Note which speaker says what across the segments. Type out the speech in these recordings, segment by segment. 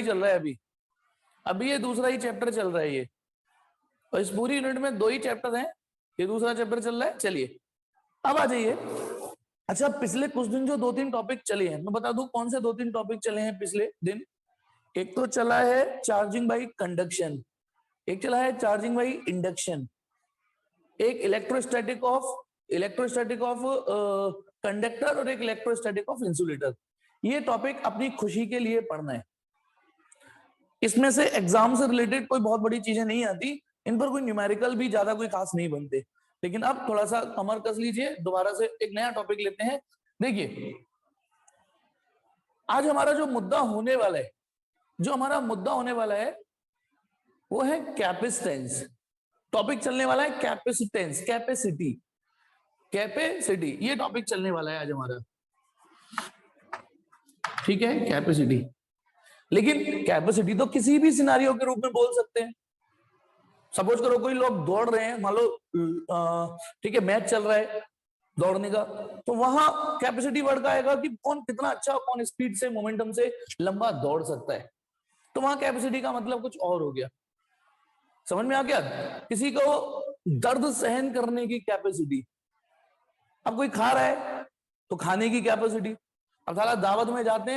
Speaker 1: चल रहा है अभी ये दूसरा ही चैप्टर चल रहा है ये, और इस पूरी यूनिट में 2 ही चैप्टर हैं, ये दूसरा चैप्टर चल रहा है। चलिए अब आ जाइए। अच्छा, पिछले कुछ दिन जो 2-3 टॉपिक चले हैं, मैं बता दूं कौन से 2-3 टॉपिक चले हैं पिछले दिन। एक तो चला है चार्जिंग बाई कंडक्शन, एक चला है चार्जिंग बाई इंडक्शन, एक इलेक्ट्रोस्टैटिक ऑफ कंडक्टर और एक इलेक्ट्रोस्टैटिक ऑफ इंसुलेटर। ये टॉपिक अपनी खुशी के लिए पढ़ना है। इसमें से एग्जाम से रिलेटेड कोई बहुत बड़ी चीजें नहीं आती, इन पर कोई न्यूमेरिकल भी ज्यादा कोई खास नहीं बनते, लेकिन अब थोड़ा सा कमर कस लीजिए, दोबारा से एक नया टॉपिक लेते हैं। देखिए आज हमारा जो मुद्दा होने वाला है वो है कैपेसिटेंस। टॉपिक चलने वाला है कैपेसिटेंस, कैपेसिटी, ये टॉपिक चलने वाला है आज हमारा, ठीक है, कैपेसिटी। लेकिन कैपेसिटी तो किसी भी सिनारियो के रूप में बोल सकते हैं। सपोज करो कोई लोग दौड़ रहे हैं, मान लो ठीक है मैच चल रहा है दौड़ने का, तो वहां कैपेसिटी वर्ड का आएगा कि कौन कितना अच्छा, कौन स्पीड से, मोमेंटम से लंबा दौड़ सकता है। तो वहां कैपेसिटी का मतलब कुछ और हो गया। समझ में आ गया? किसी को दर्द सहन करने की कैपेसिटी, अब कोई खा रहा है तो खाने की कैपेसिटी। अब साला दावत में जाते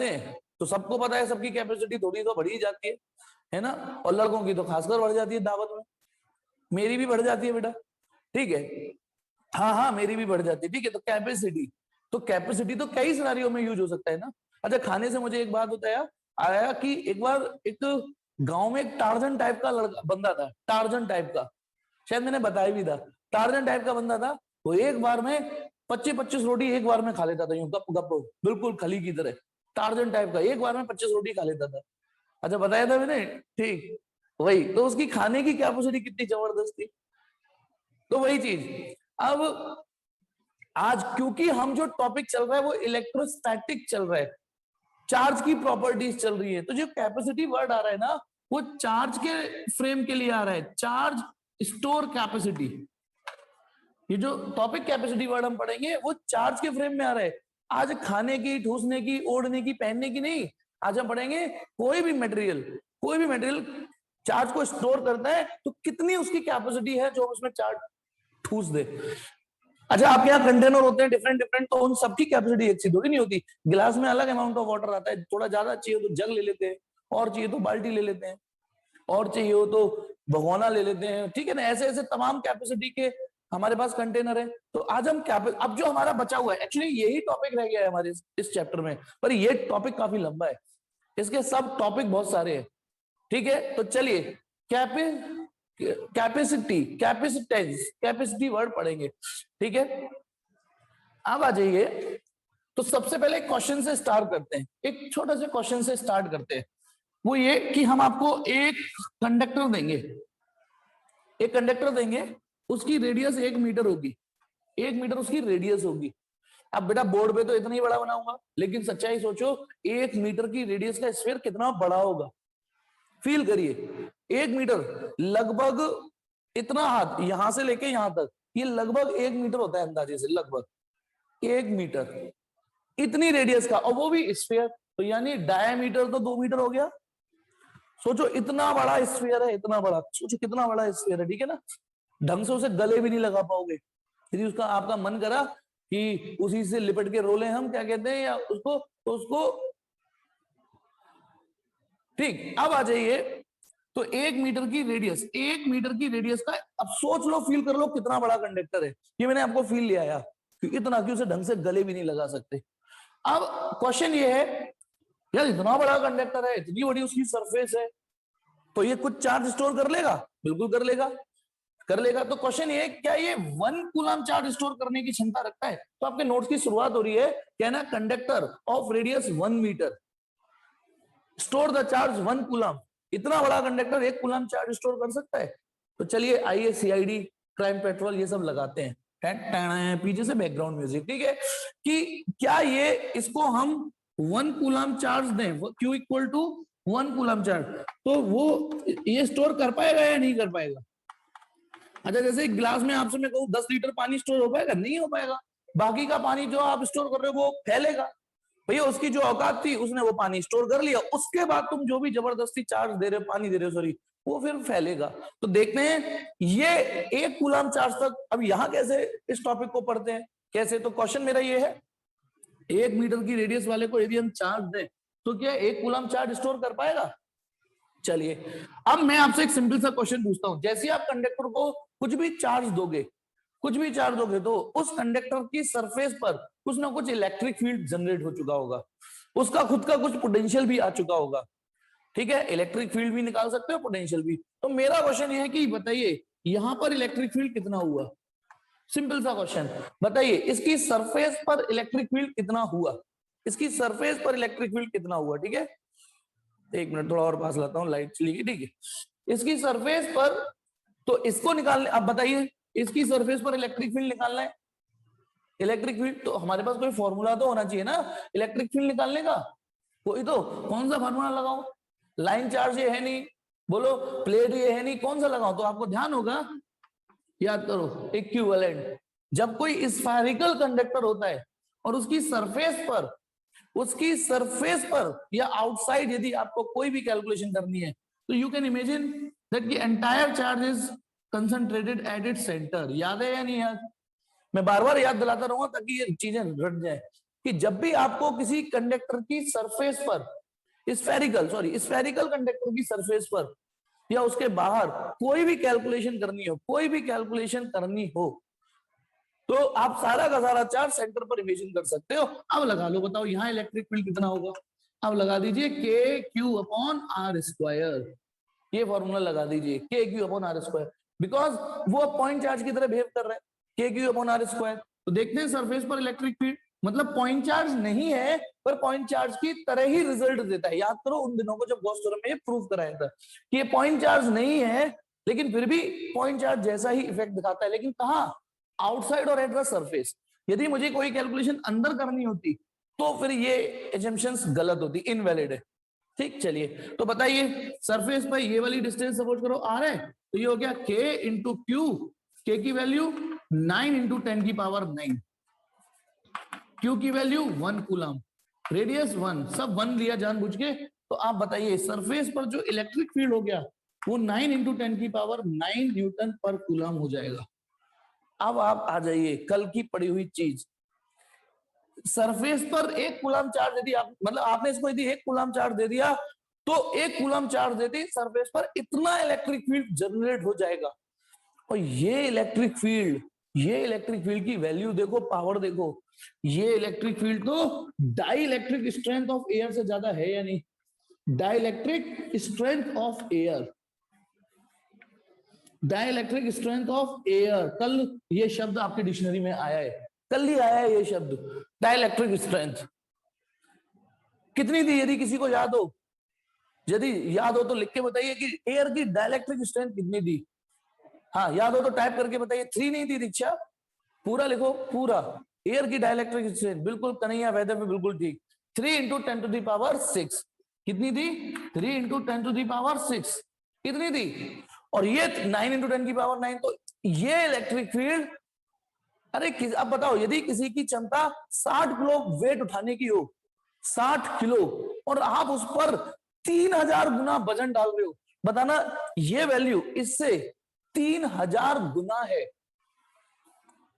Speaker 1: हैं तो सबको पता है सबकी कैपेसिटी थोड़ी तो बढ़ ही जाती है ना, और लड़कों की तो खासकर बढ़ जाती है दावत में। मेरी भी बढ़ जाती है बेटा, ठीक है, हाँ मेरी भी बढ़ जाती है, ठीक है। तो कैपेसिटी तो कई सिनारियों में यूज हो सकता है ना। अच्छा, खाने से मुझे एक बात बताया आया कि एक बार एक गांव में एक टार्जन टाइप का लड़का बंदा था, टार्जन टाइप का, शायद मैंने बताया भी था, टार्जन टाइप का बंदा था। वो एक बार में 25-25 रोटी एक बार में खा लेता था, यूं गप गप बिल्कुल खली की तरह। टार्जन टाइप का एक बार में 25 रोटी खा लेता था। अच्छा, बताया था मैंने, ठीक वही तो, उसकी खाने की कैपेसिटी कितनी जबरदस्त थी। तो वही चीज अब आज, क्योंकि हम जो टॉपिक चल रहा है वो इलेक्ट्रोस्टैटिक चल रहा है, चार्ज की प्रॉपर्टीज चल रही है, तो जो कैपेसिटी वर्ड आ रहा है ना वो चार्ज के फ्रेम के लिए आ रहा है, चार्ज स्टोर कैपेसिटी। ये जो टॉपिक कैपेसिटी वर्ड हम पढ़ेंगे वो चार्ज के फ्रेम में आ रहा है। आज खाने की, ठूसने की, ओढ़ने की, पहनने की नहीं, आज हम पढ़ेंगे कोई भी मटेरियल चार्ज को स्टोर करता है तो कितनी उसकी कैपेसिटी है जो उसमें चार्ज ठूस दे। अच्छा, आपके यहाँ कंटेनर होते हैं डिफरेंट, तो उन सबकी कैपेसिटी एक सी थोड़ी नहीं होती। गिलास में अलग अमाउंट ऑफ वाटर आता है, थोड़ा ज्यादा चाहिए तो जग ले लेते हैं, और चाहिए तो बाल्टी ले लेते हैं, और चाहिए हो तो भगोना ले लेते हैं, ठीक है ना। ऐसे ऐसे तमाम कैपेसिटी के हमारे पास कंटेनर है। तो आज हम अब जो हमारा बचा हुआ है, एक्चुअली यही टॉपिक रह गया है हमारे इस चैप्टर में, पर ये टॉपिक काफी लंबा है, इसके सब टॉपिक बहुत सारे हैं, ठीक है। तो चलिए कैपेसिटी वर्ड पढ़ेंगे, ठीक है। अब आ जाइए, तो सबसे पहले क्वेश्चन से स्टार्ट करते हैं, एक छोटे से क्वेश्चन से स्टार्ट करते हैं। वो ये कि हम आपको एक कंडक्टर देंगे, उसकी रेडियस 1 मीटर होगी, 1 मीटर उसकी रेडियस होगी। अब बेटा बोर्ड पे तो इतना ही बड़ा बनाऊंगा, लेकिन सच्चाई सोचो 1 मीटर की रेडियस का स्फीयर कितना बड़ा होगा, फील करिए। 1 मीटर लगभग इतना, हाथ यहां से लेके यहां तक, ये लगभग 1 मीटर होता है अंदाजे से, लगभग 1 मीटर इतनी रेडियस का, और वो भी स्फीयर, तो यानी डायमीटर तो 2 मीटर हो गया। सोचो इतना बड़ा स्फीयर है, इतना बड़ा, सोचो कितना बड़ा स्फीयर है, ठीक है ना। ढंग से उसे गले भी नहीं लगा पाओगे, यदि उसका आपका मन करा कि उसी से लिपट के रोले हम, क्या कहते हैं, या उसको ठीक। अब आ जाइए, तो 1 मीटर की रेडियस का, अब सोच लो, फील कर लो कितना बड़ा कंडक्टर है ये। मैंने आपको फील लिया यार, इतना कि उसे ढंग से गले भी नहीं लगा सकते। अब क्वेश्चन ये है यार, इतना बड़ा कंडक्टर है, इतनी बड़ी उसकी सरफेस है, तो ये कुछ चार्ज स्टोर कर लेगा? बिल्कुल कर लेगा। तो क्वेश्चन ये, क्या ये 1 कूलम चार्ज स्टोर करने की क्षमता रखता है? तो आपके नोट्स की शुरुआत हो रही है, कहना conductor of radius 1 metre store the charge 1 coulomb. इतना बड़ा कंडक्टर 1 कूलम चार्ज स्टोर कर सकता है? तो चलिए आइए CID, क्राइम पेट्रोल, ये सब लगाते हैं, पीछे से बैकग्राउंड म्यूजिक, ठीक है, कि क्या ये, इसको हम 1 कूलम चार्ज दें, Q equal to 1 coulomb charge, तो वो ये स्टोर कर पाएगा या नहीं कर पाएगा? अच्छा, जैसे एक गिलास में आपसे मैं कहूं 10 लीटर पानी स्टोर हो पाएगा? नहीं हो पाएगा। बाकी का पानी जो आप स्टोर कर रहे हो वो फैलेगा, भैया उसकी जो औकात थी उसने वो पानी स्टोर कर लिया, उसके बाद तुम जो भी जबरदस्ती चार्ज दे रहे हो, पानी दे रहे हो सॉरी, वो फिर फैलेगा। तो देखते हैं ये 1 कूलम चार्ज तक। अब यहां कैसे इस टॉपिक को पढ़ते हैं, कैसे? तो क्वेश्चन मेरा ये है, 1 मीटर की रेडियस वाले को यदि हम चार्ज दें तो क्या 1 कूलम चार्ज स्टोर कर पाएगा? चलिए अब मैं आपसे एक सिंपल सा क्वेश्चन पूछता हूं, जैसे आप कंडक्टर को कुछ भी चार्ज दोगे, कुछ भी चार्ज दोगे, तो उस कंडक्टर की सरफेस पर कुछ ना कुछ इलेक्ट्रिक फील्ड जनरेट हो चुका होगा, उसका खुद का कुछ पोटेंशियल भी आ चुका होगा, ठीक है? इलेक्ट्रिक फील्ड भी निकाल सकते हो, पोटेंशियल भी। तो मेरा क्वेश्चन ये है कि बताइए यहां पर इलेक्ट्रिक फील्ड कितना हुआ? सिंपल सा क्वेश्चन, बताइए इसकी सरफेस पर इलेक्ट्रिक फील्ड कितना हुआ, इसकी सरफेस पर इलेक्ट्रिक फील्ड कितना हुआ? ठीक है, 1 मिनट थोड़ा और पास लाता हूं, लाइट चली गई, ठीक है। इसकी सरफेस पर, तो इसको निकालने, अब बताइए इसकी सरफेस पर इलेक्ट्रिक फील्ड निकालना है, इलेक्ट्रिक फील्ड तो हमारे पास कोई फॉर्मूला तो होना चाहिए ना इलेक्ट्रिक फील्ड निकालने का, कोई तो। कौन सा फॉर्मूला लगाओ? लाइन चार्ज ये है नहीं, बोलो प्लेट ये है नहीं, कौन सा लगाओ? तो आपको ध्यान होगा, याद करो, इक्विवेलेंट। जब कोई स्फेरिकल कंडक्टर होता है और उसकी सरफेस पर या आउटसाइड यदि आपको कोई भी कैलकुलेशन करनी है, तो you can imagine that the entire charge is concentrated at its centre. याद है या नहीं याद? मैं बार बार याद दिलाता रहूंगा ताकि ये चीजें रट जाए कि जब भी आपको किसी कंडक्टर की सरफेस पर, स्फेरिकल कंडक्टर की सरफेस पर या उसके बाहर कोई भी कैलकुलेशन करनी हो, तो आप सारा का सारा चार्ज सेंटर पर इमेजिन कर सकते हो। अब लगा लो, बताओ यहाँ इलेक्ट्रिक फील्ड कितना होगा? अब लगा दीजिए K Q upon R square, ये फॉर्मूला लगा दीजिए, K Q upon R square, because वो पॉइंट चार्ज की तरह बिहेव कर रहा है, के क्यू अपॉन आर स्क्वायर। तो देखते हैं सरफेस पर इलेक्ट्रिक फील्ड, मतलब पॉइंट चार्ज नहीं है पर पॉइंट चार्ज की तरह ही रिजल्ट देता है। याद करो उन दिनों को जब गॉस थ्योरम में ये प्रूव कराया था कि ये पॉइंट चार्ज नहीं है लेकिन फिर भी पॉइंट चार्ज जैसा ही इफेक्ट दिखाता है, लेकिन कहां? आउटसाइड और एट द सरफेस। यदि मुझे कोई कैलकुलेशन अंदर करनी होती तो फिर ये एजम्पशंस गलत होती, इनवैलिड है। ठीक, चलिए तो बताइए सरफेस पर ये वाली डिस्टेंस सपोज करो आर है, तो ये हो गया के इंटू क्यू, के की वैल्यू 9 इंटू 10 की पावर 9, क्यू की वैल्यू 1 कूलम, रेडियस 1, सब 1 लिया जानबूझ के। तो आप बताइए सरफेस पर जो इलेक्ट्रिक फील्ड हो गया वो 9 इंटू 10 की पावर 9 न्यूटन पर कूलम हो जाएगा। अब आप आ जाइए कल की पड़ी हुई चीज, सरफेस पर 1 कूलम चार्ज यदि आप, मतलब आपने इसको यदि 1 कूलम चार्ज दे दिया तो 1 कूलम चार्ज देते ही सरफेस पर इतना इलेक्ट्रिक फील्ड जनरेट हो जाएगा। और ये इलेक्ट्रिक फील्ड की वैल्यू देखो, पावर देखो, ये इलेक्ट्रिक फील्ड तो dielectric strength of air से ज्यादा है या नहीं? Dielectric strength of air, dielectric strength of air, कल ये शब्द आपकी डिक्शनरी में आया है, कल ही आया है ये शब्द, डाइलेक्ट्रिक स्ट्रेंथ। कितनी थी यदि किसी को याद हो? यदि याद हो तो लिख के बताइए कि एयर की डाइलेक्ट्रिक स्ट्रेंथ कितनी थी। हाँ याद हो तो टाइप करके बताइए। 3 नहीं थी दीक्षा? पूरा लिखो, पूरा। एयर की डाइलेक्ट्रिक स्ट्रेंथ, बिल्कुल कन्हैया वेदर में बिल्कुल ठीक, 3 इंटू 10 टू द पावर 6। कितनी थी? 3 इंटू 10 टू द पावर 6 कितनी थी? और ये 9 इंटू 10 की पावर 9। तो ये इलेक्ट्रिक फील्ड, अरे अब बताओ यदि किसी की क्षमता 60 किलो वेट उठाने की हो, 60 किलो, और आप उस पर 3000 गुना वजन डाल रहे हो, बताना ये वैल्यू इससे 3000 गुना है।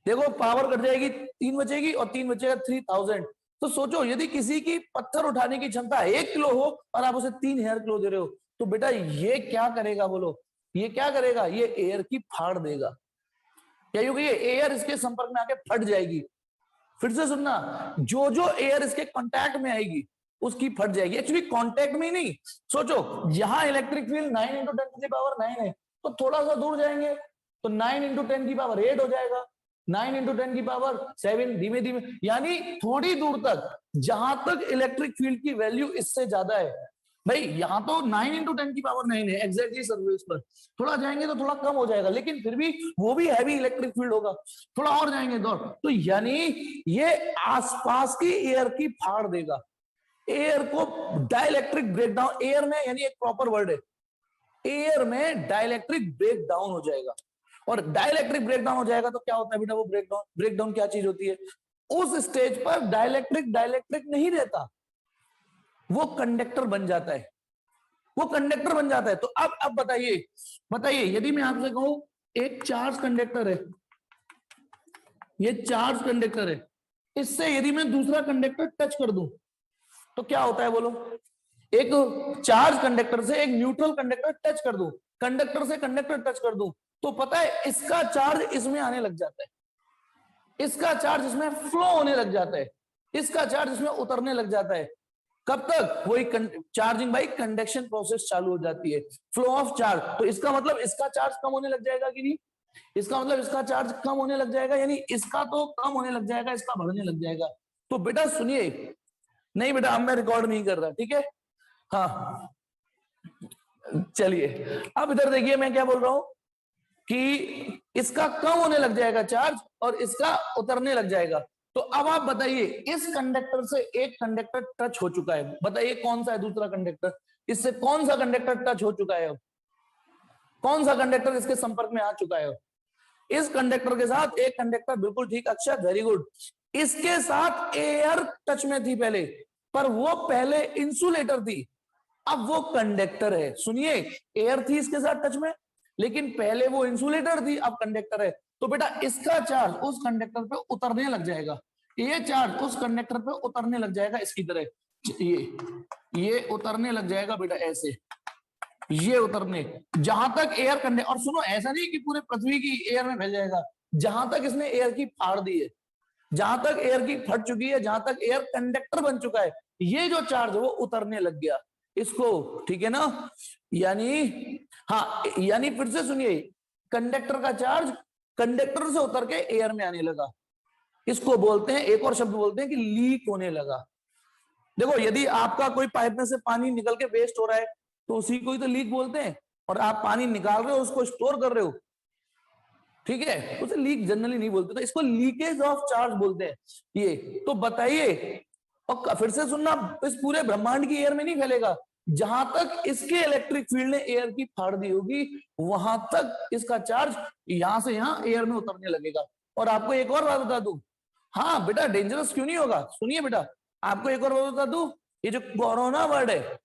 Speaker 1: देखो पावर कट जाएगी, 3 बचेगी और 3 बचेगा 3000। तो सोचो यदि किसी की पत्थर उठाने की क्षमता 1 किलो हो और आप उसे 3000 किलो दे रहे हो, तो बेटा ये क्या करेगा? बोलो ये क्या करेगा? ये एयर की फाड़ देगा। क्या? क्योंकि ये एयर इसके संपर्क में आके फट जाएगी। फिर से सुनना, जो जो एयर इसके कांटेक्ट में आएगी उसकी फट जाएगी। एक्चुअली कांटेक्ट में ही नहीं, सोचो यहां इलेक्ट्रिक फील्ड 9 इंटू 10 की पावर 9 है, तो थोड़ा सा दूर जाएंगे तो 9 इंटू 10 की पावर 8 हो जाएगा, 9 इंटू 10 की पावर 7, धीमे धीमे, यानी थोड़ी दूर तक, जहां तक इलेक्ट्रिक फील्ड की वैल्यू इससे ज्यादा है। भाई यहां तो 9 इंटू 10 की पावर 9 है एग्जैक्टली सरफेस पर, थोड़ा जाएंगे तो थोड़ा कम हो जाएगा, लेकिन फिर भी वो भी हैवी इलेक्ट्रिक फील्ड होगा। थोड़ा और जाएंगे तो यानी ये आसपास की एयर की फाड़ देगा, एयर को डाइलेक्ट्रिक ब्रेकडाउन, एयर में यानी एक प्रॉपर वर्ड है, एयर में डाइलेक्ट्रिक ब्रेकडाउन हो जाएगा। और डाइलेक्ट्रिक ब्रेकडाउन हो जाएगा तो क्या होता है बेटा? वो ब्रेकडाउन क्या चीज होती है? उस स्टेज पर डाइलेक्ट्रिक डाइलेक्ट्रिक नहीं रहता, वो कंडक्टर बन जाता है, वो कंडक्टर बन जाता है। तो अब बताइए बताइए, यदि मैं आपसे कहूं एक चार्ज कंडक्टर है, ये चार्ज कंडक्टर है, इससे यदि मैं दूसरा कंडक्टर टच कर दूं तो क्या होता है बोलो? एक चार्ज कंडक्टर से एक न्यूट्रल कंडक्टर टच कर दूं, कंडक्टर से कंडक्टर टच कर दूं, तो पता है इसका चार्ज इसमें आने लग जाता है, इसका चार्ज इसमें फ्लो होने लग जाता है, इसका चार्ज इसमें उतरने लग जाता है। कब तक? वही चार्जिंग बाई कंडक्शन प्रोसेस चालू हो जाती है, फ्लो ऑफ चार्ज। तो इसका मतलब इसका चार्ज कम होने लग जाएगा कि नहीं? इसका मतलब इसका चार्ज कम होने लग जाएगा, यानी इसका तो कम होने लग जाएगा, इसका बढ़ने लग जाएगा। तो बेटा सुनिए, नहीं बेटा अब मैं रिकॉर्ड नहीं कर रहा, ठीक है? हाँ चलिए, अब इधर देखिए मैं क्या बोल रहा हूं कि इसका कम होने लग जाएगा चार्ज और इसका उतरने लग जाएगा। तो अब आप बताइए, इस कंडक्टर से एक कंडक्टर टच हो चुका है, बताइए कौन सा है दूसरा कंडक्टर? इससे कौन सा कंडक्टर टच हो चुका है? अब कौन सा कंडक्टर इसके संपर्क में आ चुका है? इस कंडक्टर के साथ एक कंडक्टर, बिल्कुल ठीक अक्षर, वेरी गुड। इसके साथ एयर टच में थी पहले, पर वो पहले इंसुलेटर थी, अब वो कंडक्टर है। सुनिए, एयर थी इसके साथ टच में, लेकिन पहले वो इंसुलेटर थी, अब कंडक्टर है। तो बेटा इसका चार्ज उस कंडक्टर पे उतरने लग जाएगा, ये चार्ज उस कंडक्टर पे उतरने लग जाएगा इसकी तरह, ये उतरने लग जाएगा बेटा ऐसे, ये उतरने, जहां तक एयर कंडक्टर। और सुनो, ऐसा नहीं कि पूरे पृथ्वी की एयर में फैल जाएगा, जहां तक इसने एयर की फाड़ दी है, जहां तक एयर की फट चुकी है, जहां तक एयर कंडक्टर बन चुका है, ये जो चार्ज है वो उतरने लग गया इसको, ठीक है ना? यानी हाँ, यानी फिर से सुनिए, कंडक्टर का चार्ज कंडक्टर से उतर के एयर में आने लगा, इसको बोलते हैं, एक और शब्द बोलते हैं कि लीक होने लगा। देखो, यदि आपका कोई पाइप में से पानी निकल के वेस्ट हो रहा है तो उसी को ही तो लीक बोलते हैं, और आप पानी निकाल रहे हो, उसको स्टोर कर रहे हो, ठीक है, उसे लीक जनरली नहीं बोलते, तो इसको लीकेज ऑफ चार्ज बोलते हैं ये। तो बताइए, और फिर से सुनना, इस पूरे ब्रह्मांड की एयर में नहीं फैलेगा, जहां तक इसके इलेक्ट्रिक फील्ड ने एयर की फाड़ दी होगी, वहां तक इसका चार्ज यहां से यहां एयर में उतरने लगेगा। और आपको एक और बात बता दूं, हाँ बेटा डेंजरस क्यों नहीं होगा, सुनिए बेटा, आपको एक और बात बता दूं, ये जो कोरोना वर्ड है,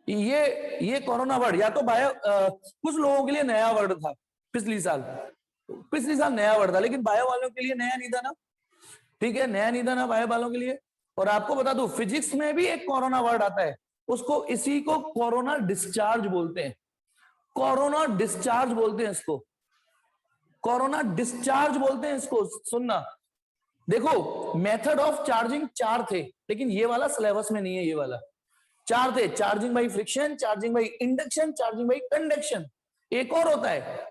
Speaker 1: ये कोरोना वर्ड या तो कुछ लोगों के लिए नया वर्ड था, पिछली साल नया वर्ड था, लेकिन बायो वालों के लिए नया नहीं था ना, ठीक है, नया नहीं था ना बायो वालों के लिए। और आपको बता दूं, फिजिक्स में भी एक कोरोना वर्ड आता है, उसको, इसी को कोरोना डिस्चार्ज बोलते हैं, कोरोना डिस्चार्ज बोलते हैं इसको, कोरोना डिस्चार्ज बोलते हैं इसको। सुनना, देखो मेथड ऑफ चार्जिंग 4 थे, लेकिन ये वाला सिलेबस में नहीं है, ये वाला 4 थे, charging by friction, charging by induction, charging by conduction, एक और होता है,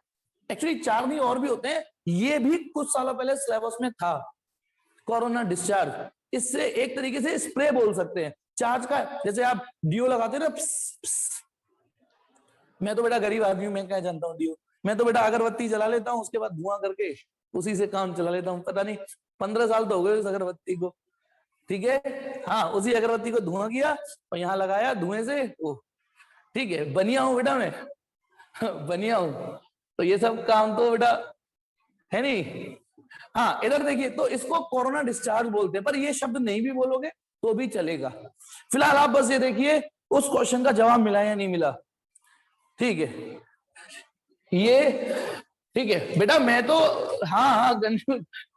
Speaker 1: एक्चुअली 4 नहीं और भी होते हैं, ये भी कुछ सालों पहले सिलेबस में था, कोरोना डिस्चार्ज। इससे एक तरीके से स्प्रे बोल सकते हैं चार्ज का, जैसे आप डियो लगाते ना, प्स, प्स। मैं तो बेटा गरीब आदमी हूं, मैं क्या जानता हूँ डियो, मैं तो बेटा अगरबत्ती जला लेता हूँ, उसके बाद धुआं करके उसी से काम चला लेता हूँ। पता नहीं 15 साल तो हो गए उस अगरबत्ती को, ठीक है, हाँ, उसी अगरबत्ती को धुआं किया और यहाँ लगाया धुएं से, वो ठीक है, बनिया हूं बेटा मैं, बनिया हूं। तो ये सब काम तो बेटा है नहीं। हाँ, इधर देखिए, तो इसको कोरोना डिस्चार्ज बोलते हैं, पर ये शब्द नहीं भी बोलोगे तो भी चलेगा। फिलहाल आप बस ये देखिए उस क्वेश्चन का जवाब मिला या नहीं मिला, ठीक है, ये ठीक है बेटा। मैं तो हाँ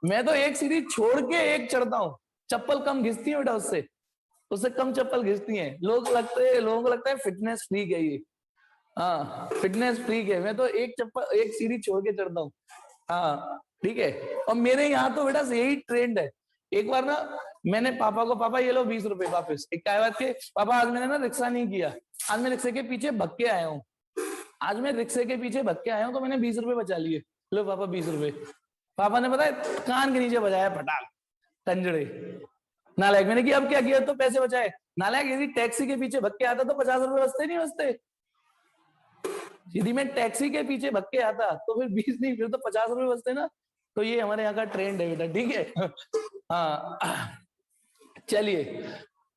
Speaker 1: मैं तो एक सीढ़ी छोड़ के एक चढ़ता हूँ, चप्पल कम घिसती है बेटा, उससे कम चप्पल घिसती है। लोगों को लगता है फिटनेस फ्रीक है ये, हाँ फिटनेस फ्रीक है, मैं तो एक सीढ़ी छोड़ के चढ़ता हूँ, हाँ ठीक है। और मेरे यहाँ तो बेटा यही ट्रेंड है। एक बार ना मैंने पापा को, पापा ये लो 20 रुपए वापस, एक क्या बात के पापा, आज मैंने ना रिक्शा नहीं किया, आज मैं रिक्शे के पीछे भग के आया हूँ, आज मैं रिक्शे के पीछे भग के आया हूँ, तो मैंने 20 रुपए बचा लिए, लो पापा 20 रुपए। पापा ने पता है कान के नीचे बजाया पटाल, कंजड़े नालायक। मैंने किया अब क्या किया, तो पैसे बचाए। नालायक, यदि टैक्सी के पीछे भग के आता तो 50 रुपए बचते नहीं बचते, यदि मैं टैक्सी के पीछे भग के आता तो फिर 20 नहीं, फिर तो 50 रुपए बचते ना। तो ये हमारे यहाँ का ट्रेंड है बेटा, ठीक है। हाँ चलिए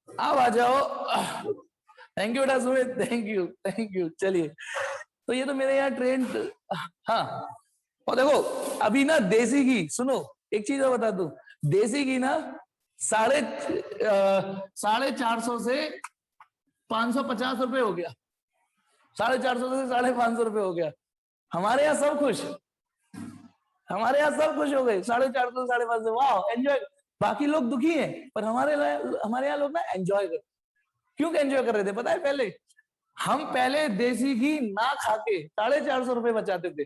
Speaker 1: अब आ जाओ, थैंक यू बेटा सुमित, थैंक यू। चलिए, तो ये तो मेरे यहाँ ट्रेंड, हाँ। और देखो अभी ना देसी घी, सुनो एक चीज और बता दूं, देसी घी ना 450 से 550 रुपए हो गया, 450 से 550 रुपए हो गया। हमारे यहाँ सब खुश, हमारे यहाँ सब खुश हो गए, 450 से 550, वाह एंजॉय। बाकी लोग दुखी हैं, पर हमारे यहाँ लोग ना एंजॉय कर। क्यों एंजॉय कर रहे थे पता है? हम पहले देसी घी ना खाके 450 रुपए बचाते थे।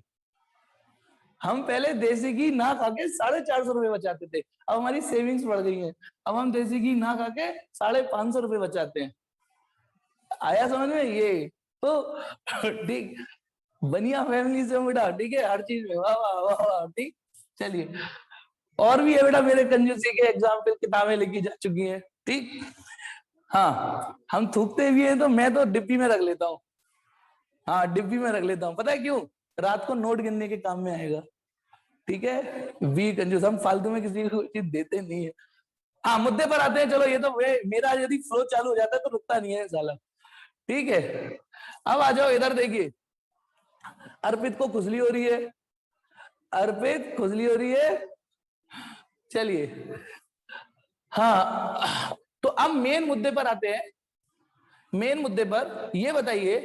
Speaker 1: हम पहले देसी घी ना खाके 450 रुपए बचाते थे। अब हमारी सेविंग्स बढ़ गई है, अब हम देसी घी ना खाके 550 रुपए बचाते हैं। आया समझ में? ये तो ठीक, बनिया फैमिली से बेटा, ठीक है, हर चीज में वाह वाह वाह वाह, ठीक। चलिए, और भी है बेटा मेरे कंजूसी के एग्जाम्पल, किताबें लिखी जा चुकी हैं, ठीक। हाँ, हम थूकते भी हैं तो मैं तो डिब्बी में रख लेता हूँ। हाँ, डिब्बी में रख लेता हूँ, पता है क्यों? रात को नोट गिनने के काम में आएगा, ठीक है। वी कंजूस, हम फालतू में किसी को चीज देते नहीं है। हाँ, मुद्दे पर आते हैं। चलो, ये तो मेरा यदि फ्लो चालू हो जाता है तो रुकता नहीं है साला, ठीक है। अब आ जाओ इधर, देखिए अर्पित को खुजली हो रही है, अर्पित खुजली हो रही है। चलिए, हाँ, तो अब मेन मुद्दे पर आते हैं। मेन मुद्दे पर ये बताइए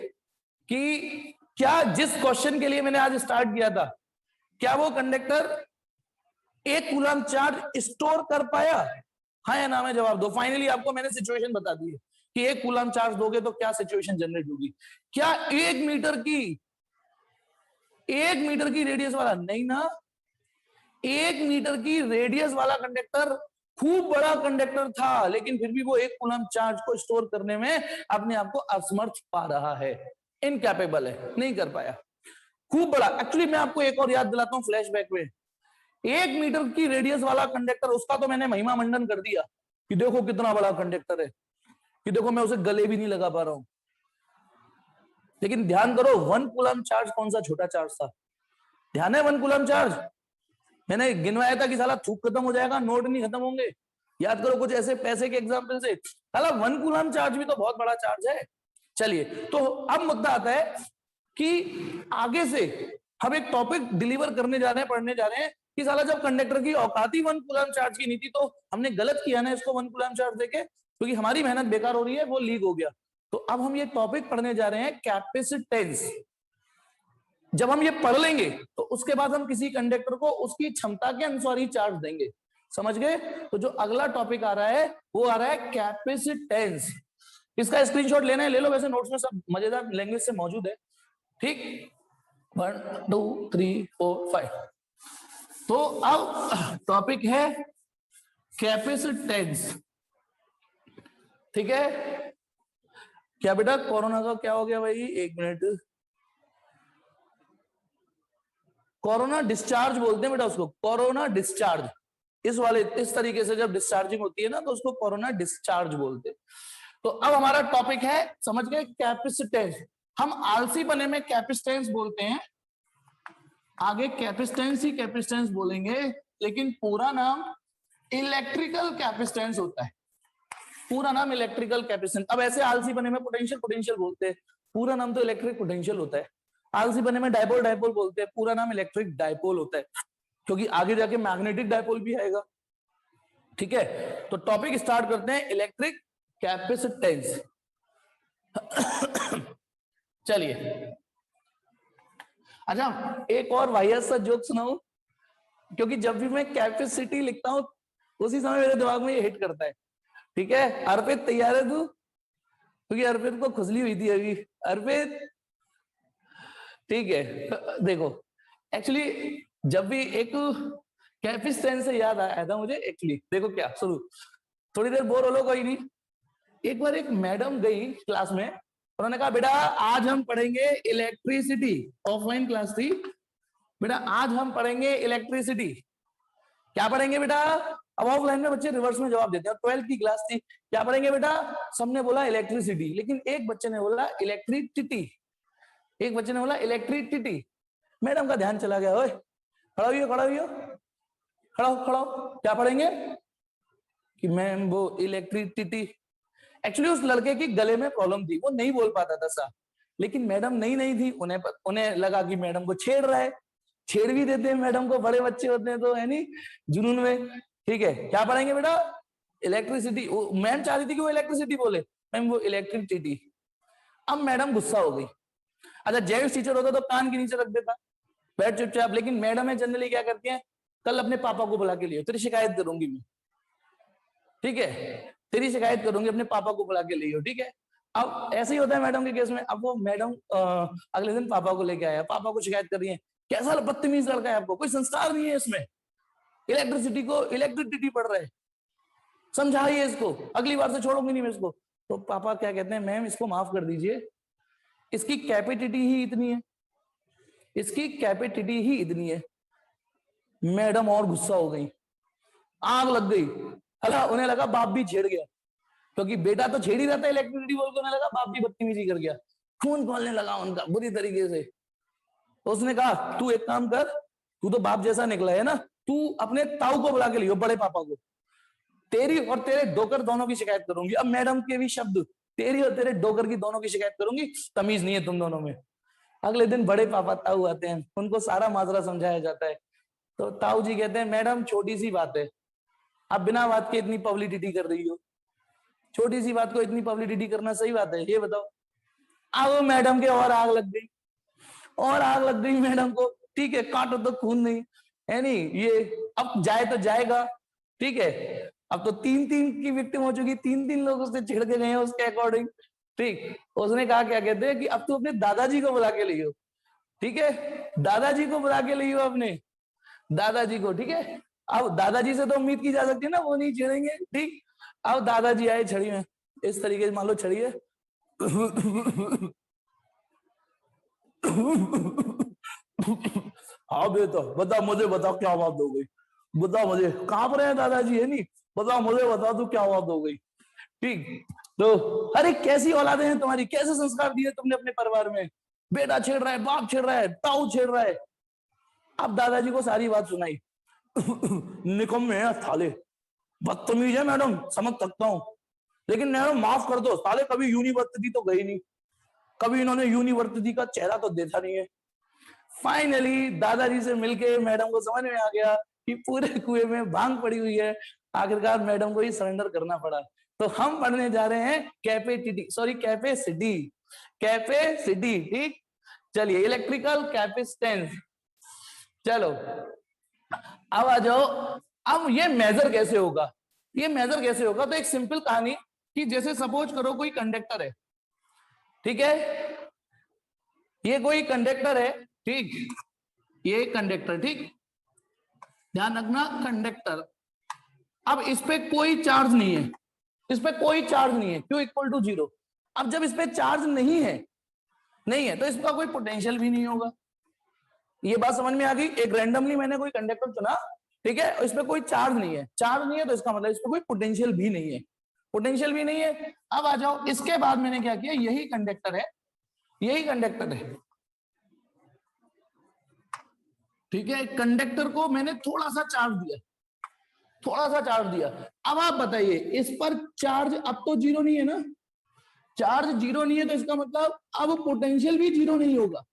Speaker 1: कि क्या जिस क्वेश्चन के लिए मैंने आज स्टार्ट किया था, क्या वो कंडक्टर 1 कूलम चार्ज स्टोर कर पाया? हाँ या ना में जवाब दो। फाइनली आपको मैंने सिचुएशन बता दी है कि 1 कूलम चार्ज दोगे तो क्या सिचुएशन जनरेट होगी। क्या 1 मीटर की रेडियस वाला, नहीं ना, 1 मीटर की रेडियस वाला कंडक्टर खूब बड़ा कंडक्टर था, लेकिन फिर भी वो 1 कूलम चार्ज को स्टोर करने में अपने आप को असमर्थ पा रहा है, इनकैपेबल है, नहीं कर पाया। खूब बड़ा, एक्चुअली मैं आपको एक और याद दिलाता हूं फ्लैशबैक में। 1 मीटर की रेडियस वाला कंडक्टर, उसका तो मैंने महिमा मंडन कर दिया कि देखो कितना बड़ा कंडक्टर है, कि देखो मैं उसे गले भी नहीं लगा पा रहा हूं। लेकिन ध्यान करो, 1 कूलम चार्ज कौन सा छोटा चार्ज था? ध्यान है? 1 कूलम चार्ज मैंने गिनवाया था कि साला थूक खत्म हो जाएगा, नोट नहीं खत्म होंगे। याद करो कुछ ऐसे पैसे के एग्जाम्पल से, साला 1 कूलम चार्ज भी तो बहुत बड़ा चार्ज है। चलिए, तो अब मुद्दा आता है कि आगे से हम एक टॉपिक डिलीवर करने जा रहे हैं, पढ़ने जा रहे हैं कि साला जब कंडक्टर की औकात ही 1 कूलम चार्ज की नहीं थी, तो हमने गलत किया ना इसको 1 कूलम चार्ज देके, क्योंकि हमारी मेहनत बेकार हो रही है, वो लीक हो गया। तो अब हम ये टॉपिक पढ़ने जा रहे हैं कैपेसिटेंस। जब हम ये पढ़ लेंगे तो उसके बाद हम किसी कंडक्टर को उसकी क्षमता के अनुसार ही चार्ज देंगे, समझ गए? तो जो अगला टॉपिक आ रहा है वो आ रहा है कैपेसिटेंस। इसका स्क्रीनशॉट लेना है ले लो, वैसे नोट्स में सब मजेदार लैंग्वेज से मौजूद है, ठीक। 1 2 3 4 5। तो अब टॉपिक है कैपेसिटेंस, ठीक है। क्या बेटा कोरोना का क्या हो गया भाई? 1 मिनट। कोरोना डिस्चार्ज बोलते हैं बेटा उसको, कोरोना डिस्चार्ज। इस तरीके से जब डिस्चार्जिंग होती है ना तो उसको कोरोना डिस्चार्ज बोलते हैं। तो अब हमारा टॉपिक है, समझ गए, कैपेसिटेंस। हम आलसी बने में कैपेसिटेंस बोलते हैं, आगे कैपेसिटेंस ही कैपेसिटेंस बोलेंगे, लेकिन पूरा नाम इलेक्ट्रिकल कैपेसिटेंस होता है। पूरा नाम इलेक्ट्रिकल कैपेसिटेंस। अब ऐसे आलसी बने में पोटेंशियल बोलते हैं, पूरा नाम तो इलेक्ट्रिक पोटेंशियल होता है। आलसी बने में डायपोल बोलते हैं, पूरा नाम इलेक्ट्रिक डायपोल होता है, क्योंकि आगे जाके मैग्नेटिक डायपोल भी आएगा, ठीक है। तो टॉपिक स्टार्ट करते हैं, इलेक्ट्रिक कैपेसिटेंस। चलिए, अच्छा एक और वाहियात सा जोक सुनाऊं, क्योंकि जब भी मैं कैपेसिटी लिखता हूं उसी समय मेरे दिमाग में ये हिट करता है, ठीक है। अर्पित तैयार है तू? क्योंकि अर्पित को खुजली हुई थी अभी। अर्पित, ठीक है। देखो, एक्चुअली जब भी एक कैपेसिटेंस से याद आया था मुझे, एक्चुअली देखो क्या, शुरू थोड़ी देर बोर हो लो, कोई नहीं। एक बार एक मैडम गई क्लास में, उन्होंने कहा बेटा आज हम पढ़ेंगे इलेक्ट्रिसिटी। ऑफलाइन क्लास थी, बेटा आज हम पढ़ेंगे इलेक्ट्रिसिटी। क्या पढ़ेंगे बेटा? अब ऑफलाइन में बच्चे रिवर्स में जवाब देते हैं, 12th की क्लास थी। क्या पढ़ेंगे बेटा? सबने बोला इलेक्ट्रिसिटी, लेकिन एक बच्चे ने बोला इलेक्ट्रिसिटी, एक बच्चे ने बोला इलेक्ट्रिसिटी। मैडम का ध्यान चला गया, ओए खड़ा हुई हो, खड़ा हुई हो, खड़ा हो, क्या पढ़ेंगे? कि मैम वो इलेक्ट्रिसिटी। एक्चुअली उस लड़के की गले में प्रॉब्लम थी, वो नहीं बोल पाता था सा, लेकिन मैडम नहीं थी, उन्हें लगा कि मैडम को छेड़ रहा है। छेड़ भी देते हैं मैडम को, बड़े बच्चे होते हैं तो, है नहीं, जुनून में ठीक है, क्या पढ़ेंगे बेटा? इलेक्ट्रिसिटी। मैम चाह रही थी कि वो इलेक्ट्रिसिटी बोले, मैम वो इलेक्ट्रिसिटी। अब मैडम गुस्सा हो गई। अच्छा जेंट्स टीचर होता तो कान के नीचे रख देता, बैठ चुपचाप, लेकिन मैडम है जनरली क्या करती है, कल अपने पापा को बुला के लियो, तेरी शिकायत करूंगी मैं, ठीक है, तेरी शिकायत करूंगी, अपने पापा को बुला के लियो, ठीक है। अब ऐसे ही होता है मैडम के केस में। अब वो मैडम अगले दिन पापा को लेके आया, पापा को शिकायत कर रही है, कैसा बदतमीज लड़का है आपको, कोई संस्कार नहीं है इसमें, इलेक्ट्रिसिटी को इलेक्ट्रिसिटी पढ़ रहा है, समझाइए इसको, अगली बार से छोड़ूंगी नहीं मैं इसको। तो पापा क्या कहते हैं, मैम इसको माफ कर दीजिए, इसकी कैपेसिटी ही इतनी है, इसकी कैपेसिटी ही इतनी है। मैडम और गुस्सा हो गई, आग लग गई। अला उन्हें लगा बाप भी छेड़ गया, क्योंकि बेटा तो छेड़ ही रहता है इलेक्ट्रिसिटी बोल के, उन्हें लगा बाप भी बदतमीजी कर गया, खून खोलने लगा उनका बुरी तरीके से। तो उसने कहा तू एक काम कर, तू तो बाप जैसा निकला है ना, तू अपने ताऊ को बुला के लियो, बड़े पापा को, तेरी और तेरे डोकर दोनों की शिकायत करूंगी। अब मैडम के भी शब्द, तेरी और तेरे डोकर की दोनों की शिकायत करूंगी, तमीज नहीं है तुम दोनों में। अगले दिन बड़े पापा ताऊ आते हैं, उनको सारा माजरा समझाया जाता है। तो ताऊ जी कहते हैं मैडम छोटी सी बात है, आप बिना बात के इतनी पब्लिसिटी कर रही हो, छोटी सी बात को इतनी पब्लिसिटी करना सही बात है, ये बताओ। अब मैडम के और आग लग गई, और आग लग गई मैडम को, ठीक है, काटो तो खून नहीं है, नहीं ये अब जाए तो जाएगा, ठीक है। अब तो 3-3 की विक्टिम हो चुकी, 3-3 लोग उससे छिड़ के गए हैं उसके अकॉर्डिंग, ठीक। उसने कहा क्या कहते हैं कि अब तू अपने दादाजी को बुला के लियो, ठीक है, दादाजी को बुला के लियो, अपने दादाजी को, ठीक है। अब दादाजी से तो उम्मीद की जा सकती है ना, वो नहीं छेड़ेंगे, ठीक। अब दादाजी आए छड़ी में, इस तरीके से मान लो छड़ी है हाँ बेटा बता, मुझे बता क्या बात हो गई, बता मुझे, कांप रहे हैं दादाजी, है नहीं, बता मुझे, बता तू क्या बात हो गई, ठीक। तो अरे कैसी औलादे हैं तुम्हारी, कैसे संस्कार दिए तुमने अपने परिवार में, बेटा छेड़ रहा है, बाप छेड़ रहा है, ताऊ छेड़ रहा है। अब दादाजी को सारी बात सुनाई निकम्मे हैं थाले, बदतमीज है मैडम, समझ सकता हूँ, लेकिन मैडम माफ कर दो, साले कभी यूनिवर्सिटी तो गई नहीं, कभी इन्होंने यूनिवर्सिटी का चेहरा तो देखा नहीं है। फाइनली दादाजी से मिलके मैडम को समझ में आ गया कि पूरे कुएं में भांग पड़ी हुई है, आखिरकार मैडम को ही सरेंडर करना पड़ा। तो हम पढ़ने जा रहे हैं कैपेसिटी, कैपेसिटी, ठीक। चलिए इलेक्ट्रिकल कैपेसिटेंस, चलो अब आ जाओ। अब ये मेजर कैसे होगा, ये मेजर कैसे होगा, तो एक सिंपल कहानी कि जैसे सपोज करो कोई कंडक्टर है, ठीक है, ये कोई कंडक्टर है, ठीक, ये कंडक्टर, ठीक, ध्यान रखना कंडक्टर। अब इस पे कोई चार्ज नहीं है, इस पे कोई चार्ज नहीं है, Q इक्वल टू 0। अब जब इस पे चार्ज नहीं है तो इसका कोई पोटेंशियल भी नहीं होगा। ये बात समझ में आ गई। एक रैंडमली मैंने कोई कंडक्टर चुना, ठीक है, इस पे कोई चार्ज नहीं है, चार्ज नहीं है तो इसका मतलब इस पे कोई पोटेंशियल भी नहीं है, पोटेंशियल भी नहीं है। अब आ जाओ, इसके बाद मैंने क्या किया, यही कंडक्टर है, यही कंडक्टर है, ठीक है, कंडक्टर को मैंने थोड़ा सा चार्ज दिया, थोड़ा सा चार्ज दिया। अब आप बताइए इस पर चार्ज अब तो 0 नहीं है ना, चार्ज 0 नहीं है तो इसका मतलब अब पोटेंशियल भी 0 नहीं होगा,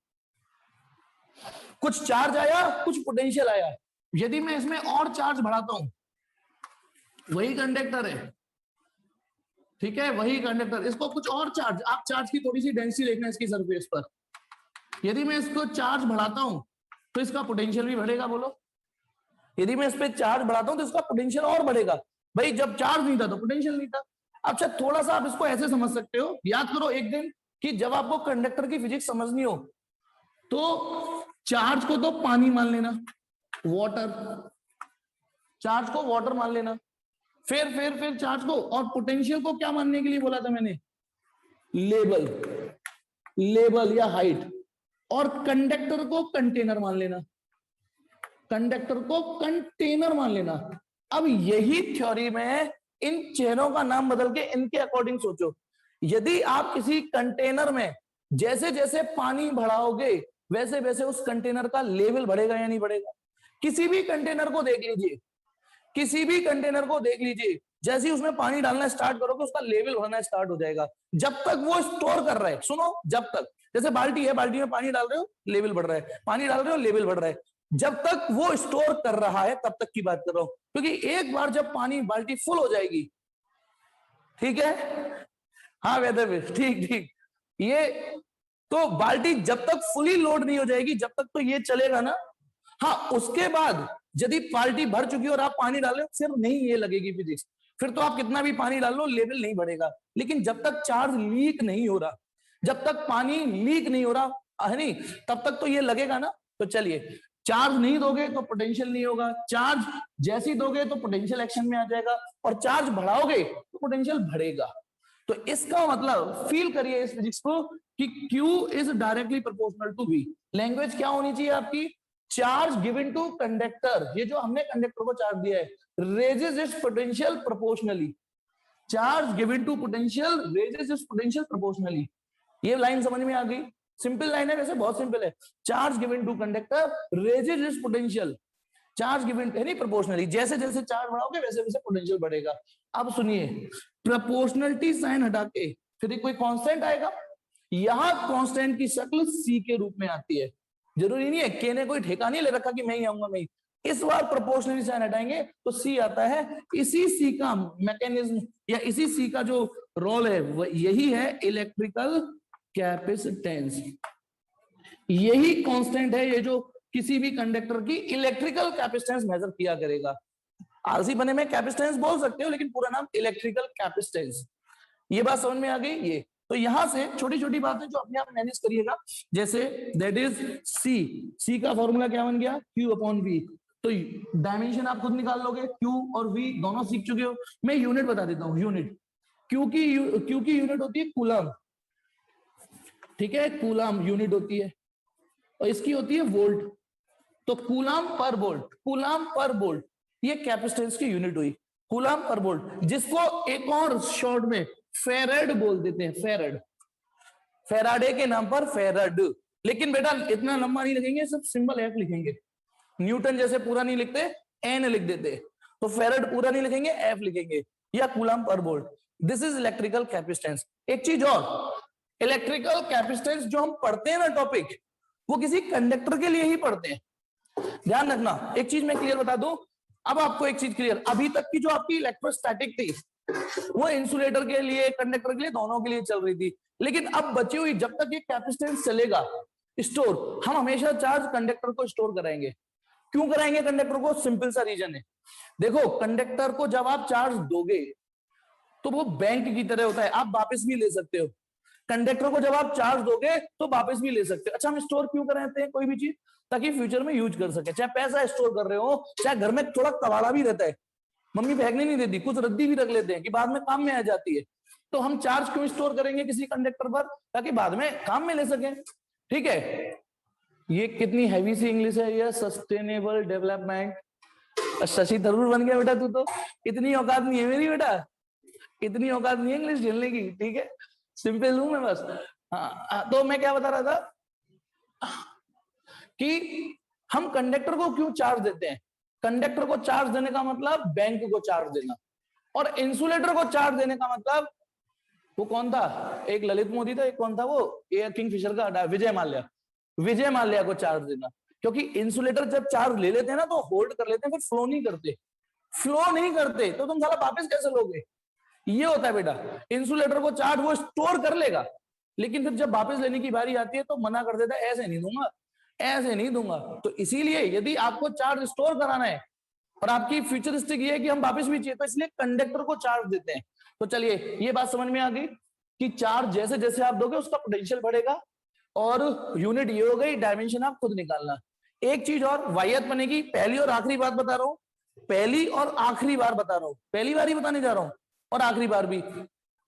Speaker 1: कुछ चार्ज आया, कुछ पोटेंशियल आया। यदि मैं इसमें और चार्ज बढ़ाता हूं, वही कंडक्टर है, ठीक है, वही कंडक्टर, इसको कुछ और चार्ज, आप चार्ज की थोड़ी सी डेंसिटी देखना इसकी सरफेस पर, यदि मैं इसको चार्ज बढ़ाता हूं तो इसका पोटेंशियल भी बढ़ेगा, बोलो। यदि मैं इस पे चार्ज बढ़ाता हूं तो इसका पोटेंशियल और बढ़ेगा, भाई जब चार्ज नहीं था तो पोटेंशियल नहीं था। अच्छा थोड़ा सा आप इसको ऐसे समझ सकते हो, याद करो एक दिन कि जब आपको कंडक्टर की फिजिक्स समझनी हो तो चार्ज को तो पानी मान लेना, वाटर, चार्ज को वाटर मान लेना, फिर चार्ज को, और पोटेंशियल को क्या मानने के लिए बोला था मैंने, लेवल, लेवल या हाइट, और कंडक्टर को कंटेनर मान लेना, कंडक्टर को कंटेनर मान लेना। अब यही थ्योरी में इन चेहरों का नाम बदल के इनके अकॉर्डिंग सोचो। यदि आप किसी कंटेनर में जैसे जैसे पानी बढ़ाओगे वैसे वैसे उस कंटेनर का लेवल बढ़ेगा या नहीं बढ़ेगा। किसी भी कंटेनर को देख लीजिए, किसी भी कंटेनर को देख लीजिए, जैसे ही उसमें पानी डालना स्टार्ट करोगे उसका लेवल बढ़ना स्टार्ट हो जाएगा, जब तक वो स्टोर कर रहा है। सुनो, जब तक, जैसे बाल्टी है, बाल्टी में पानी डाल रहे हो लेवल बढ़ रहा है, पानी डाल रहे हो लेवल बढ़ रहा है, जब तक वो स्टोर कर रहा है तब तक की बात कर रहा हूं, क्योंकि एक बार जब पानी बाल्टी फुल हो जाएगी, ठीक है, हाँ वैसे ठीक ठीक, ये तो बाल्टी जब तक फुली लोड नहीं हो जाएगी जब तक तो ये चलेगा ना। हाँ, उसके बाद यदि बाल्टी भर चुकी और आप पानी डाले फिर नहीं ये लगेगी फिजिक्स, फिर तो आप कितना भी पानी डाल लो लेवल नहीं बढ़ेगा। लेकिन जब तक चार्ज लीक नहीं हो रहा, जब तक पानी लीक नहीं हो रहा है नहीं, तब तक तो ये लगेगा ना। तो चलिए, चार्ज नहीं दोगे तो पोटेंशियल नहीं होगा, चार्ज जैसे ही दोगे तो पोटेंशियल एक्शन में आ जाएगा, और चार्ज बढ़ाओगे तो पोटेंशियल बढ़ेगा। तो इसका मतलब फील करिए इस फिजिक्स को कि Q is directly proportional to V। Language क्या होनी चाहिए आपकी, चार्ज गिवन टू कंडक्टर, ये जो हमने कंडक्टर को चार्ज दिया है, raises its potential proportionally, charge given to potential raises its potential proportionally. ये लाइन समझ में आ गई, सिंपल लाइन है, वैसे बहुत सिंपल है। Charge given to conductor raises its potential, charge given है नहीं प्रोपोर्शनली, जैसे जैसे चार्ज बढ़ाओगे वैसे वैसे पोटेंशियल बढ़ेगा। अब सुनिए, प्रोपोर्शनलिटी साइन हटा के फिर कोई कांस्टेंट आएगा, यहां कांस्टेंट की शक्ल C के रूप में आती है। जरूरी नहीं है, के ने कोई ठेका नहीं ले रखा कि मैं ही आऊंगा मैं ही, इस बार प्रोपोर्शनलिटी साइन हटाएंगे तो C आता है। इसी C का मैकेनिज्म या इसी C का जो रोल है यही है इलेक्ट्रिकल कैपेसिटेंस। यही कांस्टेंट है ये जो किसी भी कंडक्टर की इलेक्ट्रिकल कैपेसिटेंस मेजर किया करेगा। आरसी बने में कैपेसिटेंस बोल सकते हो, लेकिन पूरा नाम इलेक्ट्रिकल कैपेसिटेंस। ये बात समझ में आ गई। ये तो यहां से छोटी छोटी बातें जो अपने आप मैनेज करिएगा, जैसे दैट इज सी का फॉर्मूला क्या बन गया, Q अपॉन V। तो डायमेंशन आप खुद निकाल लोगे, Q और V दोनों सीख चुके हो। मैं यूनिट बता देता हूं, यूनिट Q की यूनिट होती है कूलम, ठीक है, कूलम यूनिट होती है, और इसकी होती है वोल्ट। तो coulomb per volt, coulomb per volt, ये कैपेसिटेंस की यूनिट हुई, कूलम पर वोल्ट, जिसको एक और शॉर्ट में फेरेड बोल देते हैं, फेरेड, फेराडे के नाम पर फेरेड। लेकिन बेटा इतना लंबा नहीं लिखेंगे, सब सिंबल F लिखेंगे, न्यूटन जैसे पूरा नहीं लिखते, N लिख देते, तो फेरेड पूरा नहीं लिखेंगे, F लिखेंगे, या coulomb per volt. This is electrical capacitance. एक चीज और, इलेक्ट्रिकल कैपेसिटेंस जो हम पढ़ते हैं ना टॉपिक, वो किसी कंडक्टर के लिए ही पढ़ते हैं, ध्यान रखना। एक चीज मैं क्लियर बता दूं, अब आपको एक चीज क्लियर, अभी तक की जो आपकी इलेक्ट्रोस्टैटिक थी वो इंसुलेटर के लिए कंडक्टर के लिए दोनों के लिए चल रही थी, लेकिन अब बची हुई जब तक ये कैपेसिटेंस चलेगा स्टोर, हम हमेशा चार्ज कंडक्टर को स्टोर कराएंगे। क्यों कराएंगे कंडक्टर को, सिंपल सा रीजन है, देखो कंडक्टर को जब आप चार्ज दोगे तो वो बैंक की तरह होता है, आप वापस भी ले सकते हो। कंडक्टर को जब आप चार्ज दोगे तो वापस भी ले सकते हो। अच्छा, हम स्टोर क्यों कराते हैं कोई भी चीज, ताकि फ्यूचर में यूज कर सके, चाहे पैसा स्टोर कर रहे हो, चाहे घर में थोड़ा कबाड़ा भी रहता है, मम्मी फेंकने नहीं देती, कुछ रद्दी भी रख लेते हैं कि बाद में काम में आ जाती है, तो हम चार्ज क्यों स्टोर करेंगे किसी कंडक्टर पर, ताकि बाद में काम में ले सकें, ठीक है। ये कितनी हैवी सी इंग्लिश है, ये सस्टेनेबल डेवलपमेंट। शशि थरूर बन गया बेटा तू तो, इतनी औकात नहीं है मेरी बेटा, इतनी औकात नहीं है इंग्लिश झेलने की, ठीक है, सिंपल हूं मैं बस। हाँ, तो मैं क्या बता रहा था कि हम कंडक्टर को क्यों चार्ज देते हैं। कंडक्टर को चार्ज देने का मतलब बैंक को चार्ज देना, और इंसुलेटर को चार्ज देने का मतलब, वो कौन था, एक ललित मोदी था, एक कौन था वो, एयर किंगफिशर का विजय माल्या, विजय माल्या को चार्ज देना। क्योंकि इंसुलेटर जब चार्ज ले लेते हैं ना तो होल्ड कर लेते हैं, फिर फ्लो नहीं करते, फ्लो नहीं करते तो तुम साला वापस कैसे लोगे, ये होता है बेटा। इंसुलेटर को चार्ज वो स्टोर कर लेगा, लेकिन फिर जब वापस लेने की बारी आती है तो मना कर देता है, ऐसे नहीं दूंगा, ऐसे नहीं दूंगा। तो इसीलिए यदि आपको चार्ज स्टोर कराना है और आपकी फ्यूचरिस्टिक ये है कि हम वापस भी चाहिए, तो इसलिए कंडक्टर को चार्ज देते हैं। तो चलिए ये बात समझ में आ गई कि चार्ज जैसे जैसे आप दोगे उसका पोटेंशियल बढ़ेगा, और यूनिट ये हो गई, डायमेंशन आप खुद निकालना। एक चीज और वाहियत बनेगी, पहली और आखिरी बात बता रहा हूं, पहली और आखिरी बार बता रहा हूं, पहली बार ही बताने जा रहा हूं और आखिरी बार भी,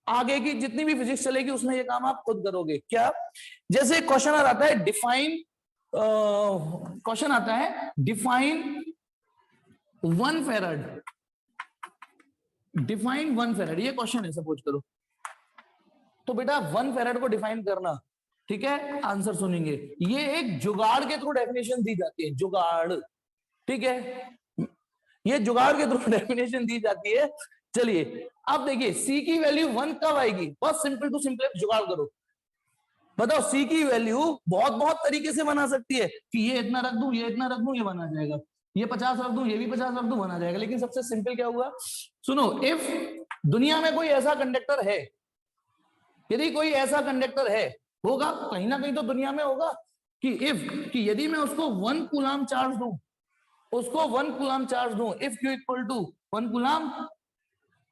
Speaker 1: आगे की जितनी भी फिजिक्स चलेगी उसमें ये काम आप खुद करोगे। क्या, जैसे क्वेश्चन आता है डिफाइन, क्वेश्चन आता है डिफाइन 1 फेराड, डिफाइन 1 फेराड, ये क्वेश्चन है सपोज करो, तो बेटा 1 फेराड को डिफाइन करना, ठीक है, आंसर सुनेंगे। ये एक जुगाड़ के थ्रू डेफिनेशन दी जाती है, जुगाड़, ठीक है, ये जुगाड़ के थ्रू डेफिनेशन दी जाती है। चलिए अब देखिए C की वैल्यू 1 कब आएगी, बहुत सिंपल टू सिंपल जुगाड़ करो, बताओ सी की वैल्यू बहुत बहुत तरीके से बना सकती है कि ये इतना रख दूं, ये इतना रख दूं, ये बना जाएगा, ये 50 रख दूं, ये भी 50 रख दूं, बना जाएगा। लेकिन सबसे सिंपल क्या हुआ, सुनो, इफ दुनिया में कोई ऐसा कंडक्टर है, यदि कोई ऐसा कंडक्टर है, होगा कहीं ना कहीं तो दुनिया में होगा, कि यदि मैं उसको 1 कूलाम चार्ज दूं, उसको 1 कूलाम चार्ज दूं, if Q equal to 1 coulomb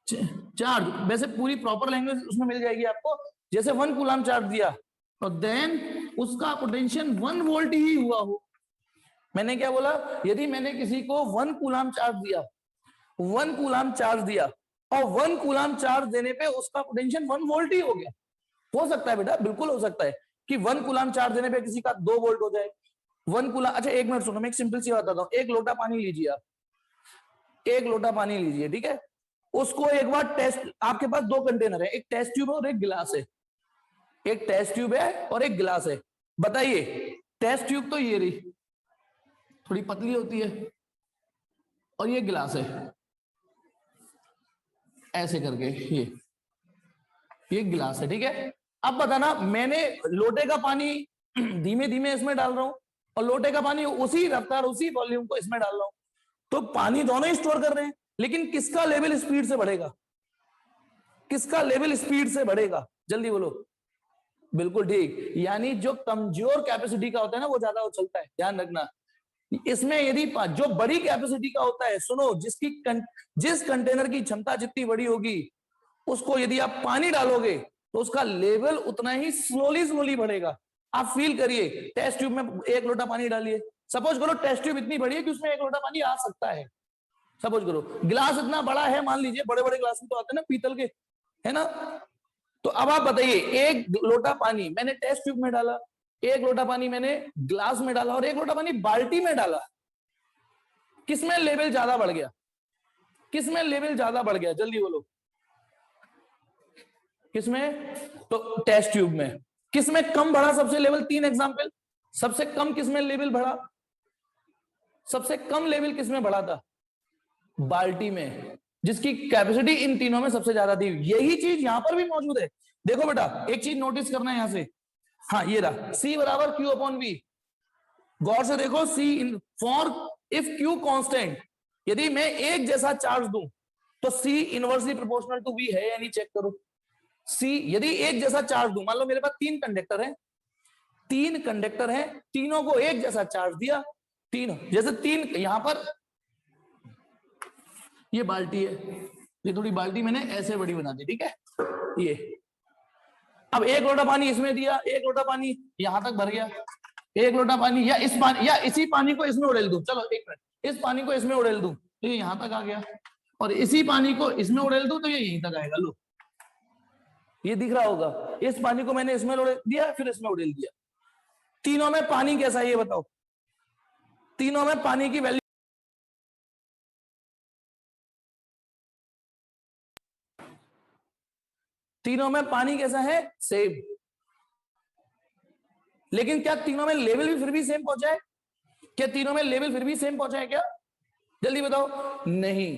Speaker 1: charge, वैसे पूरी प्रॉपर लैंग्वेज उसमें मिल जाएगी आपको, जैसे 1 कूलाम चार्ज दिया तो देन उसका पोटेंशियल 1 वोल्ट ही हुआ हो। मैंने क्या बोला, यदि मैंने किसी को 1 कूलाम चार्ज दिया, 1 कूलाम चार्ज दिया और 1 कूलाम चार्ज देने पे उसका पोटेंशियल 1 वोल्ट ही हो गया। हो सकता है बेटा, बिल्कुल हो सकता है कि 1 कूलाम चार्ज देने पे किसी का 2 वोल्ट हो जाए। 1 कूलाम, अच्छा एक मिनट सुनो, मैं एक सिंपल सी बात बताता हूं। एक लोटा पानी लीजिए आप, एक लोटा पानी लीजिए, ठीक है, उसको एक बार टेस्ट, आपके पास 2 कंटेनर है, एक टेस्ट ट्यूब है और एक गिलास है, एक टेस्ट ट्यूब है और एक गिलास है। बताइए, टेस्ट ट्यूब तो ये रही, थोड़ी पतली होती है, और ये गिलास है ऐसे करके, ये गिलास है, ठीक है। अब बताना, मैंने लोटे का पानी धीमे धीमे इसमें डाल रहा हूं और लोटे का पानी उसी रफ्तार, उसी वॉल्यूम को इसमें डाल रहा हूं, तो पानी दोनों ही स्टोर कर रहे हैं, लेकिन किसका लेवल स्पीड से बढ़ेगा, किसका लेवल स्पीड से बढ़ेगा, जल्दी बोलो। बिल्कुल ठीक, यानी जो कमजोर कैपेसिटी का होता है ना वो ज्यादा उछलता है, ध्यान रखना। इसमें यदि जो बड़ी कैपेसिटी का होता है, सुनो, जिस कंटेनर की क्षमता जितनी बड़ी होगी, उसको यदि आप पानी डालोगे तो उसका लेवल उतना ही स्लोली स्लोली बढ़ेगा। आप फील करिए, टेस्ट ट्यूब में 1 लोटा पानी डालिए, सपोज करो टेस्ट ट्यूब इतनी बड़ी है कि उसमें 1 लोटा पानी आ सकता है, सपोज करो गिलास इतना बड़ा है, मान लीजिए, बड़े बड़े गिलास में तो आते हैं ना पीतल के, है ना। तो अब आप बताइए, 1 लोटा पानी मैंने टेस्ट ट्यूब में डाला, 1 लोटा पानी मैंने ग्लास में डाला और 1 लोटा पानी बाल्टी में डाला, किसमें लेवल ज्यादा बढ़ गया, किसमें लेवल ज्यादा बढ़ गया, जल्दी बोलो, किसमें, तो टेस्ट ट्यूब में। किसमें कम बढ़ा सबसे लेवल, 3 एग्जांपल, सबसे कम किसमें लेवल बढ़ा, सबसे कम लेवल किसमें बढ़ा था, बाल्टी में, जिसकी कैपेसिटी इन तीनों में सबसे ज्यादा थी। यही चीज यहां पर भी मौजूद है। देखो बेटा, एक चीज नोटिस करना है यहां से, हाँ ये रहा, C बराबर Q अपॉन V, गौर से देखो, C in for if Q constant, यदि मैं एक जैसा चार्ज दूं तो C inversely proportional to V है या नहीं, चेक करो। C यदि एक जैसा चार्ज दूं, मान लो मेरे पास 3 कंडक्टर हैं, 3 कंडक्टर हैं, तीनों को एक जैसा चार्ज दिया, तीनों जैसे 3, यहां पर ये बाल्टी है, ये थोड़ी बाल्टी मैंने ऐसे बड़ी बना दी, ठीक है, ये अब 1 लोटा पानी इसमें दिया, 1 लोटा पानी यहां तक भर गया, 1 लोटा पानी, या इस पानी, या इसी पानी को इसमें उड़ेल दूं, चलो एक मिनट, इस पानी को इसमें उड़ेल दूं तो ये यहां तक आ गया, और इसी पानी को इसमें उड़ेल दूं तो ये यहीं तक आएगा। लो, ये दिख रहा होगा, इस पानी को मैंने इसमें उड़ेल दिया, फिर इसमें उड़ेल दिया। तीनों में पानी कैसा है ये बताओ, तीनों में पानी की वैल्यू, तीनों में पानी कैसा है, सेम। लेकिन क्या तीनों में लेवल भी फिर भी सेम पहुंचा है, क्या तीनों में लेवल फिर भी सेम पहुंचा है क्या, जल्दी बताओ, नहीं।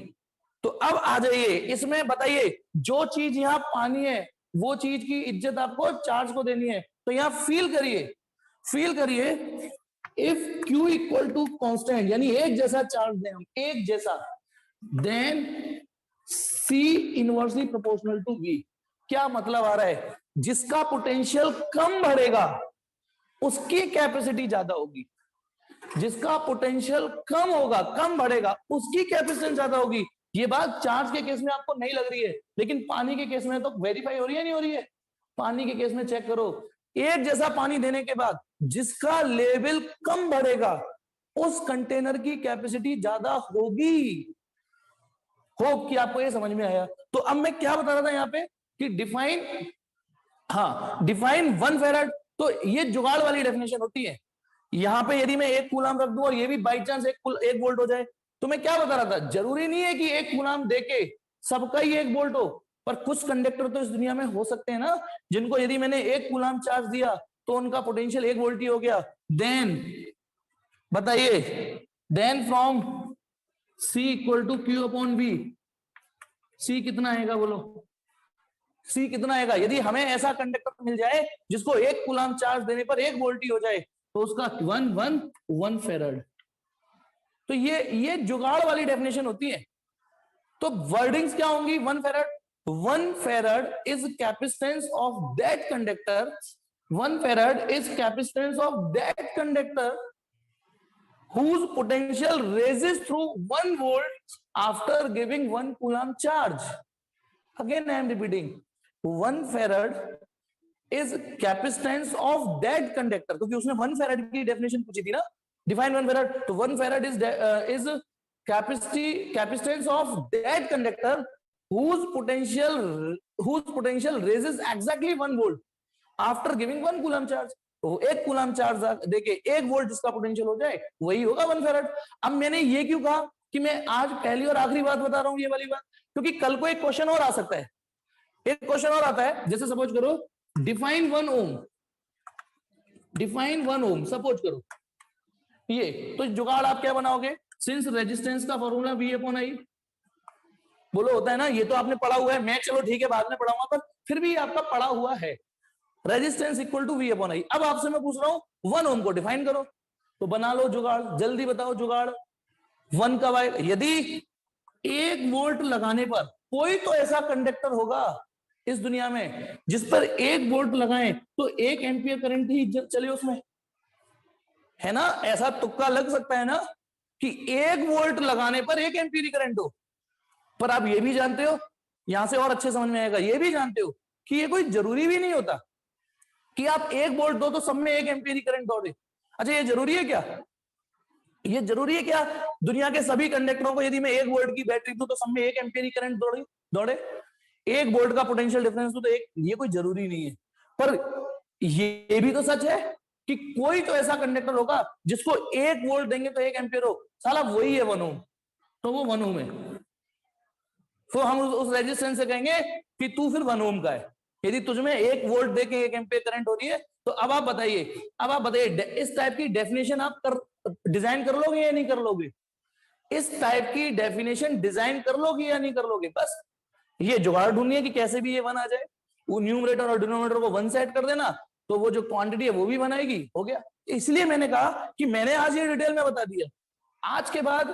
Speaker 1: तो अब आ जाइए इसमें, बताइए, जो चीज यहां पानी है वो चीज की इज्जत आपको चार्ज को देनी है, तो यहां फील करिए, फील करिए, if Q equal to constant, यानी एक जैसा चार्ज दें हम, एक जैसा, then C inversely proportional to V। क्या मतलब आ रहा है, जिसका पोटेंशियल कम बढ़ेगा उसकी कैपेसिटी ज्यादा होगी, जिसका पोटेंशियल कम होगा, कम बढ़ेगा, उसकी कैपेसिटी ज्यादा होगी। ये बात चार्ज के केस में आपको नहीं लग रही है, लेकिन पानी के केस में तो वेरीफाई हो रही है, नहीं हो रही है। पानी के केस में चेक करो, एक जैसा पानी देने के बाद जिसका लेवल कम बढ़ेगा उस कंटेनर की कैपेसिटी ज्यादा होगी। होप कि आपको ये समझ में आया। तो अब मैं क्या बता रहा था यहाँ पे कि डिफाइन, हाँ डिफाइन 1 फेराड, तो ये जुगाड़ वाली डेफिनेशन होती है। यहां पे यदि मैं 1 कूलाम रख दूं और ये भी बाई चांस 1 वोल्ट हो जाए, तो मैं क्या बता रहा था, जरूरी नहीं है कि 1 कूलाम देके सबका ही 1 वोल्ट हो, पर कुछ कंडक्टर तो इस दुनिया में हो सकते हैं ना, जिनको यदि मैंने 1 कूलाम चार्ज दिया तो उनका पोटेंशियल 1 वोल्ट ही हो गया। देन बताइए, then from C equal to Q upon V, C कितना आएगा बोलो, सी कितना आएगा? यदि हमें ऐसा कंडक्टर मिल जाए जिसको 1 कूलम चार्ज देने पर 1 वोल्ट ही हो जाए तो उसका 1 फेराड। तो ये जुगाड़ वाली डेफिनेशन होती है। तो वर्डिंग्स क्या होंगी? 1 farad. 1 farad is capacitance of that conductor. 1 farad is capacitance of that conductor whose potential raises through 1 volt after giving 1 coulomb charge. Again I am repeating, 1 farad is capacitance of that conductor, क्योंकि उसने 1 farad की definition पूछी थी ना, define 1 farad, तो 1 farad is capacitance of that conductor whose potential raises exactly 1 volt after giving 1 coulomb charge. तो 1 coulomb charge देके 1 volt जिसका पोटेंशियल हो जाए वही होगा 1 फेराड। अब मैंने ये क्यों कहा कि मैं आज पहली और आखिरी बात बता रहा हूं ये वाली बात, क्योंकि कल को एक क्वेश्चन और आ सकता है। एक क्वेश्चन और आता है, जैसे सपोज करो डिफाइन 1 ओम, डिफाइन 1 ओम सपोज करो ये, तो जुगाड़ आप क्या बनाओगे? सिंस रेजिस्टेंस का फॉर्मूला V/I, बोलो होता है ना, ये तो आपने पढ़ा हुआ है, मैं चलो ठीक है बाद में पढ़ाऊंगा, पर फिर भी आपका पढ़ा हुआ है। Resistance equal to V/I। अब आपसे मैं पूछ रहा हूं 1 ओम को डिफाइन करो, तो बना लो जुगाड़, जल्दी बताओ जुगाड़। 1 कब आएगा? यदि 1 वोल्ट लगाने पर, कोई तो ऐसा कंडक्टर होगा इस दुनिया में जिस पर 1 वोल्ट लगाएं तो 1 एम्पियर करंट ही चले उसमें, है ना? ऐसा तुक्का लग सकता है ना कि 1 वोल्ट लगाने पर 1 एम्पियर करंट हो। पर आप ये भी जानते हो, यहां से और अच्छे समझ में आएगा, ये भी जानते हो कि ये कोई जरूरी भी नहीं होता कि आप 1 वोल्ट दो तो सब में 1 एम्पियर करंट दौड़े। अच्छा ये जरूरी है क्या? ये जरूरी है क्या दुनिया के सभी कंडक्टरों को यदि मैं 1 वोल्ट की बैटरी दूं तो सब में 1 एम्पियर करंट दौड़े? 1 वोल्ट का पोटेंशियल डिफरेंस तो एक, ये कोई जरूरी नहीं है। पर ये भी तो सच है कि कोई तो ऐसा कंडक्टर होगा जिसको 1 वोल्ट देंगे तो 1 एम्पियर हो, साला वही है 1 ओम, तो वो 1 ओम है। तो हम उस रेजिस्टेंस से कहेंगे कि तू फिर 1 ओम का है, यदि तुझमें 1 वोल्ट देके 1 एम्पियर करंट हो रही है। तो अब आप बताइए इस टाइप की डेफिनेशन आप डिजाइन कर लोगे या नहीं कर लोगे? इस टाइप की डेफिनेशन डिजाइन कर लोगे या नहीं कर लोगे? बस ये जुगाड़ ढूंढनी है कि कैसे भी ये 1 आ जाए, वो न्यूमरेटर और डिनोमिनेटर को 1 सेट कर देना, तो वो जो क्वांटिटी है वो भी 1 आएगी, हो गया। इसलिए मैंने कहा कि मैंने आज ये डिटेल में बता दिया, आज के बाद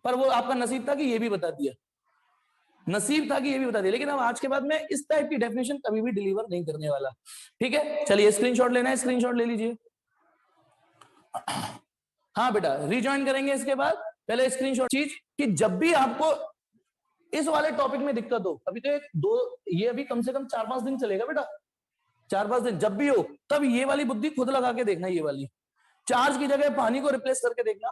Speaker 1: पर वो आपका नसीब था कि ये भी बता दिया, नसीब था कि ये भी बता दिया, लेकिन अब आज के बाद मैं इस टाइप की डेफिनेशन कभी भी डिलीवर नहीं करने वाला। ठीक है, चलिए स्क्रीनशॉट लेना है, स्क्रीनशॉट ले लीजिए। हाँ बेटा रिजॉइन करेंगे इसके बाद, पहले स्क्रीनशॉट चीज कि जब भी आपको इस वाले टॉपिक में दिक्कत हो, अभी तो ये अभी कम से कम 4-5 दिन चलेगा बेटा, 4-5 दिन जब भी हो, तब ये वाली बुद्धि खुद लगा के देखना, ये वाली चार्ज की जगह पानी को रिप्लेस करके देखना,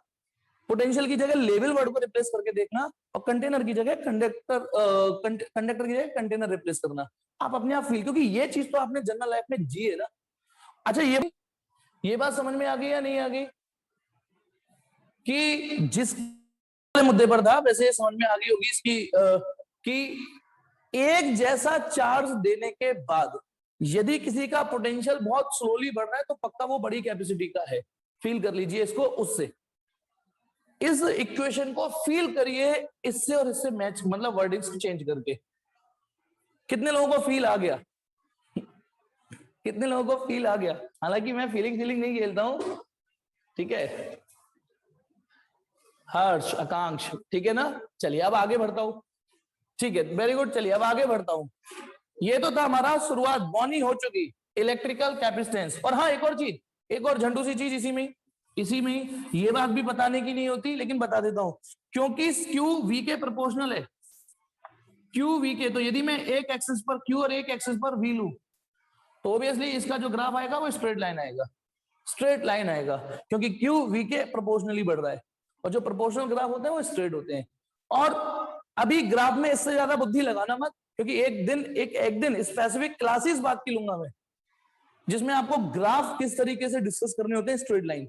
Speaker 1: पोटेंशियल की जगह लेवल वर्ड को रिप्लेस करके देखना, और कंटेनर की जगह कंडक्टर की जगह कंटेनर रिप्लेस करना। आप अपने आप फील, क्योंकि ये चीज तो आपने जनरल लाइफ में जी है ना। अच्छा ये बात समझ में आ गई या नहीं आ गई कि जिस मुद्दे पर था वैसे समझ में आ गई होगी इसकी कि एक जैसा चार्ज देने के बाद यदि किसी का पोटेंशियल बहुत स्लोली बढ़ रहा है तो पक्का वो बड़ी कैपेसिटी का है। फील कर लीजिए इसको, उससे इस इक्वेशन को फील करिए, इससे और इससे मैच, मतलब वर्डिंग्स चेंज करके। कितने लोगों को फील आ गया? कितने लोगों को फील आ गया? हालांकि मैं फीलिंग नहीं खेलता हूं, ठीक है। हर्ष, आकांक्ष, ठीक है ना। चलिए अब आगे बढ़ता हूं, ठीक है, वेरी गुड। चलिए अब आगे बढ़ता हूं। ये तो था हमारा शुरुआत, बॉनी हो चुकी इलेक्ट्रिकल कैपेसिटेंस। और हाँ एक और चीज, एक और झंडू सी चीज इसी में ये बात भी बताने की नहीं होती लेकिन बता देता हूं, क्योंकि क्यू वी के प्रोपोर्शनल है, क्यू वी के, तो यदि मैं एक एक्सिस पर क्यू और एक एक्सिस पर वी लू तो ऑब्वियसली इसका जो ग्राफ आएगा वो स्ट्रेट लाइन आएगा, स्ट्रेट लाइन आएगा, क्योंकि क्यू वी के प्रोपोर्शनली बढ़ रहा है और जो प्रोपोर्शनल ग्राफ होते हैं वो स्ट्रेट होते हैं। और अभी ग्राफ में इससे ज्यादा बुद्धि लगाना मत, क्योंकि एक दिन स्पेसिफिक क्लासेस बात की लूंगा मैं जिसमें आपको ग्राफ किस तरीके से डिस्कस करने होते हैं, स्ट्रेट लाइन,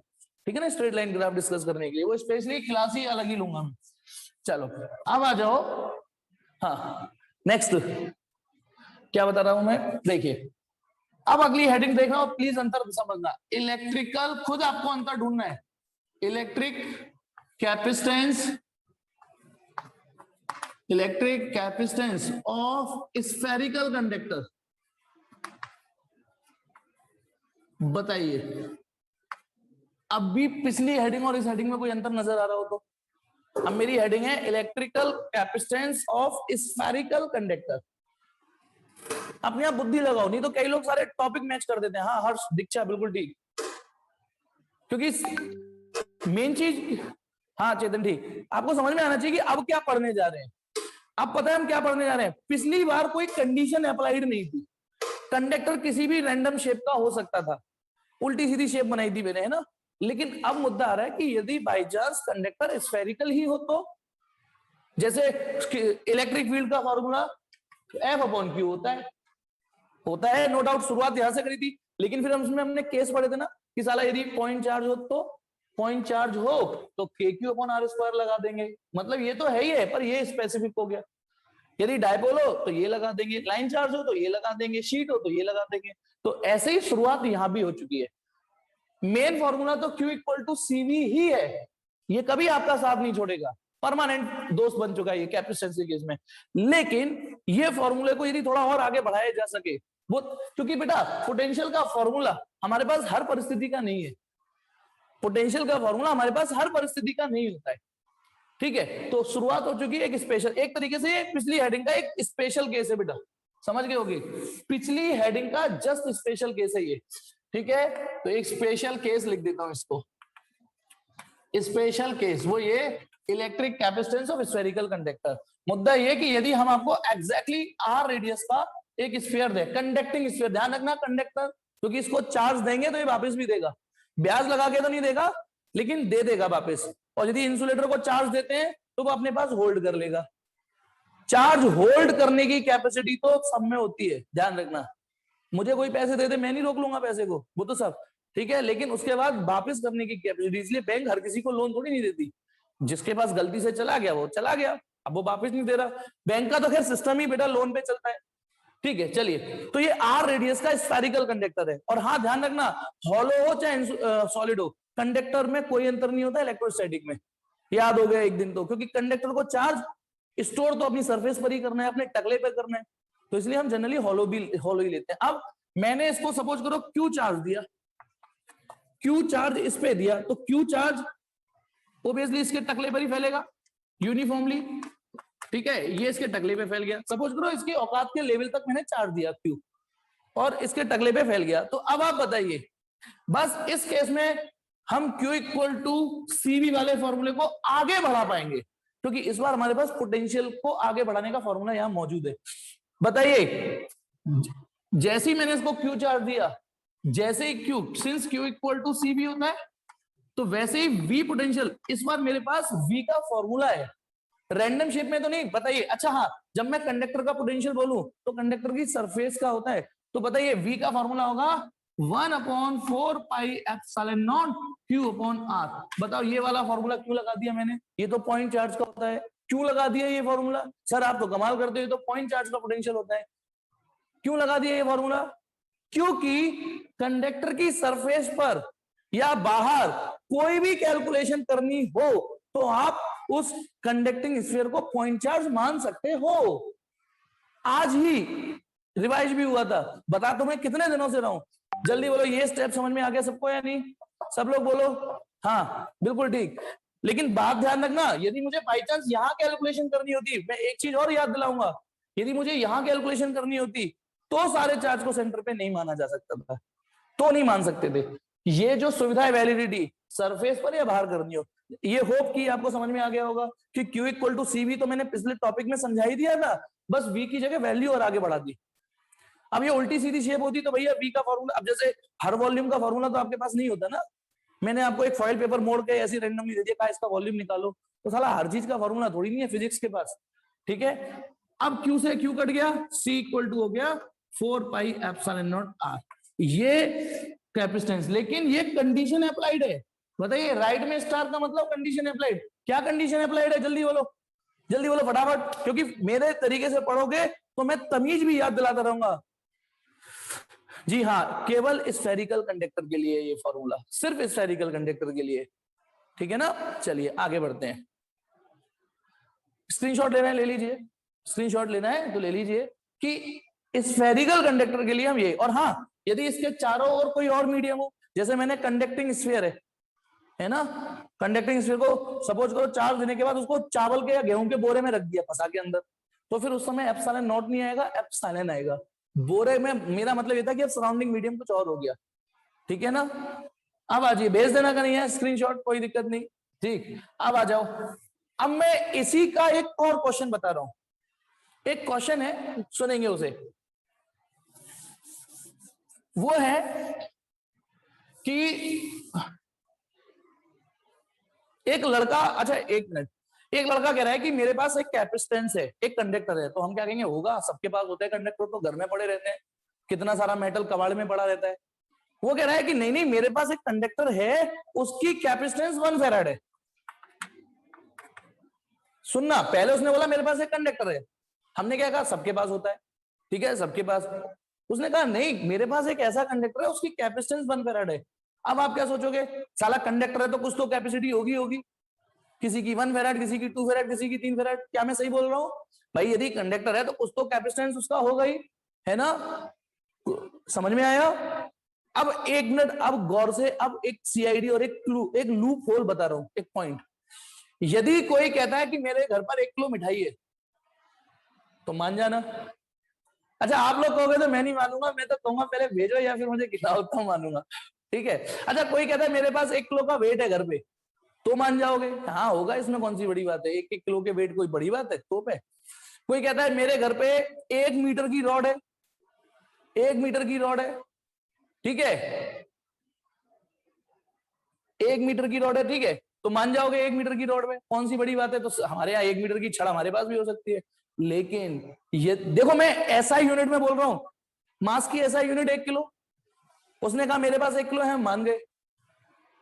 Speaker 1: ठीक है ना। स्ट्रेट लाइन ग्राफ डिस्कस करने के लिए वो स्पेशली क्लास ही अलग ही लूंगा मैं। चलो अब आ जाओ, हाँ नेक्स्ट क्या बता रहा हूं मैं, देखिए अब अगली हेडिंग देखना और प्लीज अंतर समझना। इलेक्ट्रिकल, खुद आपको अंतर ढूंढना है, electric capacitance electric capacitance of spherical conductor. बताइए, अब भी पिछली हेडिंग और इस हेडिंग में कोई अंतर नजर आ रहा हो तो? अब मेरी हेडिंग है electrical capacitance of spherical conductor. अपने आप बुद्धि लगाओ, नहीं तो कई लोग सारे टॉपिक मैच कर देते हैं। हाँ हर्ष, दीक्षा, बिल्कुल ठीक, क्योंकि मेन चीज, हाँ चेतन ठीक, आपको समझ में आना चाहिए कि अब क्या पढ़ने जा रहे हैं। अब पता है हम क्या पढ़ने जा रहे हैं। पिछली बार कोई कंडीशन अप्लाइड नहीं थी, कंडक्टर किसी भी रैंडम शेप का हो सकता था, उल्टी सीधी शेप बनाई थी मैंने, है ना। लेकिन अब मुद्दा आ रहा है कि यदि बाई चांस कंडक्टर स्फेरिकल ही हो तो, जैसे इलेक्ट्रिक फील्ड का फॉर्मूला F/Q होता है नो डाउट, शुरुआत यहां से करी थी। लेकिन फिर उसमें हमने केस पढ़े थे ना कि साला यदि पॉइंट चार्ज हो तो, पॉइंट चार्ज हो तो KQ/R² लगा देंगे। मतलब ये तो है ही है, पर ये स्पेसिफिक हो गया। यदि डायपोल हो तो ये लगा देंगे, लाइन चार्ज हो तो ये लगा देंगे, शीट हो तो ये लगा देंगे। तो ऐसे ही शुरुआत यहां भी हो चुकी है। मेन फॉर्मूला तो Q=CV ही है, ये कभी आपका साथ नहीं छोड़ेगा, परमानेंट दोस्त बन चुका है ये कैपेसिटेंस के केस में। लेकिन ये फॉर्मूले को यदि थोड़ा और आगे बढ़ाया जा सके, वो क्योंकि बेटा पोटेंशियल का फॉर्मूला हमारे पास हर परिस्थिति का नहीं है, पोटेंशियल का फॉर्मूला हमारे पास हर परिस्थिति का नहीं होता है, ठीक है। तो शुरुआत हो चुकी है एक स्पेशल, एक तरीके से पिछली हेडिंग का एक स्पेशल केस है बेटा, समझ गए होगे, पिछली हेडिंग का जस्ट स्पेशल केस है ये, ठीक है। तो एक स्पेशल केस लिख देता हूं इसको, स्पेशल केस, वो ये electric capacitance of spherical conductor. मुद्दा ये कि यदि हम आपको एग्जैक्टली R रेडियस का एक स्फीयर दे, कंडक्टिंग स्फीयर, ध्यान रखना कंडक्टर, क्योंकि इसको चार्ज देंगे तो ये वापस भी देगा, ब्याज लगा के तो नहीं देगा लेकिन दे देगा वापस। और यदि इंसुलेटर को चार्ज देते हैं तो वो अपने पास होल्ड कर लेगा। चार्ज होल्ड करने की कैपेसिटी तो सब में होती है, ध्यान रखना। मुझे कोई पैसे दे दे, मैं नहीं रोक लूंगा पैसे को, वो तो सब ठीक है, लेकिन उसके बाद वापस करने की कैपेसिटी, इसलिए बैंक हर किसी को लोन थोड़ी नहीं देती। जिसके पास गलती से चला गया वो चला गया, अब वो वापस नहीं दे रहा। बैंक का तो खैर सिस्टम ही बेटा लोन पे चलता है, ठीक है। चलिए, तो ये R रेडियस का स्फेरिकल कंडक्टर है। और हाँ ध्यान रखना, हॉलो हो चाहे सॉलिड हो, कंडक्टर में कोई अंतर नहीं होता इलेक्ट्रोस्टैटिक में, याद हो गया एक दिन तो, क्योंकि कंडक्टर को चार्ज स्टोर तो अपनी सरफेस पर ही करना है, अपने टकले पर करना है, तो इसलिए हम जनरली हॉलो ही लेते हैं। अब मैंने इसको सपोज करो Q चार्ज दिया, Q चार्ज इस पे दिया, तो Q चार्ज ओबियसली इसके टकले पर ही फैलेगा यूनिफॉर्मली, ठीक है। ये इसके टकले पे फैल गया, सपोज करो इसकी औकात के लेवल तक मैंने चार्ज दिया Q और इसके टकले पे फैल गया। तो अब आप बताइए, बस इस केस में हम Q=CV वाले फॉर्मूले को आगे बढ़ा पाएंगे, क्योंकि इस बार हमारे पास पोटेंशियल को आगे बढ़ाने का फॉर्मूला यहां मौजूद है। बताइए, जैसे ही मैंने इसको Q चार्ज दिया, जैसे ही सिंस Q=CV होता है, तो वैसे ही V पोटेंशियल, इस बार मेरे पास V का फॉर्मूला है, रैंडम शेप में तो नहीं। बताइए, अच्छा हाँ, जब मैं कंडक्टर का पोटेंशियल बोलूं तो कंडक्टर की सरफेस का होता है, तो बताइए V का फॉर्मूला होगा 1/4πε0Q/R। बताओ ये वाला फॉर्मूला क्यों लगा दिया मैंने, ये तो पॉइंट चार्ज का होता है, क्यों लगा दिया ये फॉर्मूला? सर आप तो कमाल करते हो, तो पॉइंट चार्ज का पोटेंशियल होता है, क्यों लगा दिया ये फॉर्मूला? क्योंकि कंडक्टर की सरफेस पर या बाहर कोई भी कैलकुलेशन करनी हो तो आप उस कंडक्टिंग स्फीयर को पॉइंट चार्ज मान सकते हो। आज ही रिवाइज भी हुआ था, बता तो मैं कितने दिनों से रहा हूं, जल्दी बोलो, ये स्टेप समझ में आ गया सबको या नहीं? सब लोग बोलो हाँ बिल्कुल ठीक। लेकिन बात ध्यान रखना, यदि मुझे बाई चांस यहां कैलकुलेशन करनी होती, मैं एक चीज और याद दिलाऊंगा, यदि मुझे यहां कैलकुलेशन करनी होती तो सारे चार्ज को सेंटर पे नहीं माना जा सकता था, तो नहीं मान सकते थे। ये जो सुविधा है वैलिडिटी, सरफेस पर या बाहर करनी हो, ये होप कि आपको समझ में आ गया होगा कि Q=CV तो मैंने पिछले टॉपिक में समझा ही दिया था, बस V की जगह वैल्यू और आगे बढ़ा दी। अब ये उल्टी सीधी शेप होती तो भैया V का फॉर्मूला, अब जैसे हर वॉल्यूम का फॉर्मूला तो आपके पास नहीं होता ना, मैंने आपको एक फॉइल पेपर मोड़ के ऐसी रैंडमली दे दिया, कहा इसका वॉल्यूम निकालो, तो साला हर चीज का फॉर्मूला थोड़ी नहीं है फिजिक्स के पास, ठीक है। अब Q से Q कट गया, C हो गया 4πε0R, ये कैपेसिटेंस। लेकिन ये कंडीशन अप्लाइड है, बताइए राइट में स्टार का मतलब कंडीशन अप्लाइड, क्या कंडीशन अप्लाइड है? जल्दी बोलो फटाफट, क्योंकि मेरे तरीके से पढ़ोगे तो मैं तमीज भी याद दिलाता रहूंगा। जी हाँ, केवल स्फेरिकल कंडक्टर के लिए ये फॉर्मूला, सिर्फ स्फेरिकल कंडक्टर के लिए, ठीक है ना। चलिए आगे बढ़ते हैं। स्क्रीनशॉट लेना है ले लीजिए, स्क्रीनशॉट लेना है तो ले लीजिए कि स्फेरिकल कंडक्टर के लिए हम ये, और हाँ यदि इसके चारों ओर कोई और मीडियम हो, जैसे मैंने कंडक्टिंग स्फीयर है ना, कंडक्टिंग स्फीयर को सपोज करो चार्ज देने के बाद उसको चावल के या गेहूं के बोरे में रख दिया फंसा के अंदर, तो फिर उस समय एप्सिलॉन नॉट नहीं आएगा, एप्सिलॉन आएगा। बोरे में मेरा मतलब ये था कि अब सराउंडिंग मीडियम कुछ और हो गया, ठीक है ना। अब आ जाइए, भेज देना का नहीं है स्क्रीनशॉट, कोई दिक्कत नहीं, ठीक। अब आ जाओ, अब मैं इसी का एक और क्वेश्चन बता रहा हूं, एक क्वेश्चन है सुनेंगे उसे, वो है कि एक लड़का, अच्छा एक मिनट, एक लड़का कह रहा है कि मेरे पास एक कैपेसिटेंस है, एक कंडक्टर है, तो हम क्या कहेंगे, होगा सबके पास होता है कंडक्टर, तो घर में पड़े रहते हैं, कितना सारा मेटल कबाड़ में पड़ा रहता है। वो कह रहा है कि नहीं नहीं मेरे पास एक कंडक्टर है, उसकी कैपेसिटेंस 1 फैराड है। सुनना, पहले उसने बोला मेरे पास एक कंडक्टर है, हमने क्या कहा सबके पास होता है, ठीक है सबके पास। उसने कहा नहीं मेरे पास एक ऐसा कंडक्टर है उसकी कैपेसिटेंस 1 फैराड है। अब आप क्या सोचोगे, साला कंडक्टर है तो कुछ तो कैपेसिटी होगी, किसी की 1 फैराड, किसी की 2 फैराड, किसी की 3 फैराड। क्या मैं सही बोल रहा हूं भाई? यदि कंडक्टर है तो कुछ तो कैपेसिटेंस उसका होगा ही, है ना, समझ में आया। अब एक मिनट, अब गौर से, अब एक सीआईडी और एक लूप होल बता रहा हूं, एक पॉइंट। यदि कोई कहता है कि मेरे घर पर 1 किलो मिठाई है, तो मान जाना। अच्छा आप लोग कहोगे तो मैं नहीं मानूंगा, मैं तो कहूंगा पहले भेजो या फिर मुझे खिलाओ तो मानूंगा, ठीक है। अच्छा कोई कहता है मेरे पास 1 किलो का वेट है घर पे, तो मान जाओगे, हाँ होगा, इसमें कौन सी बड़ी बात है, 1 किलो के वेट कोई बड़ी बात है तो पे। कोई कहता है मेरे घर पे 1 मीटर की रॉड है, 1 मीटर की रॉड है, ठीक है, 1 मीटर की रॉड है, ठीक है, तो मान जाओगे 1 मीटर की रॉड में कौन सी बड़ी बात है। तो हमारे यहाँ 1 मीटर की छड़ हमारे पास भी हो सकती है, लेकिन ये देखो मैं ऐसा यूनिट में बोल रहा हूं, मास की ऐसा यूनिट 1 किलो। उसने कहा मेरे पास 1 किलो है, मान गए।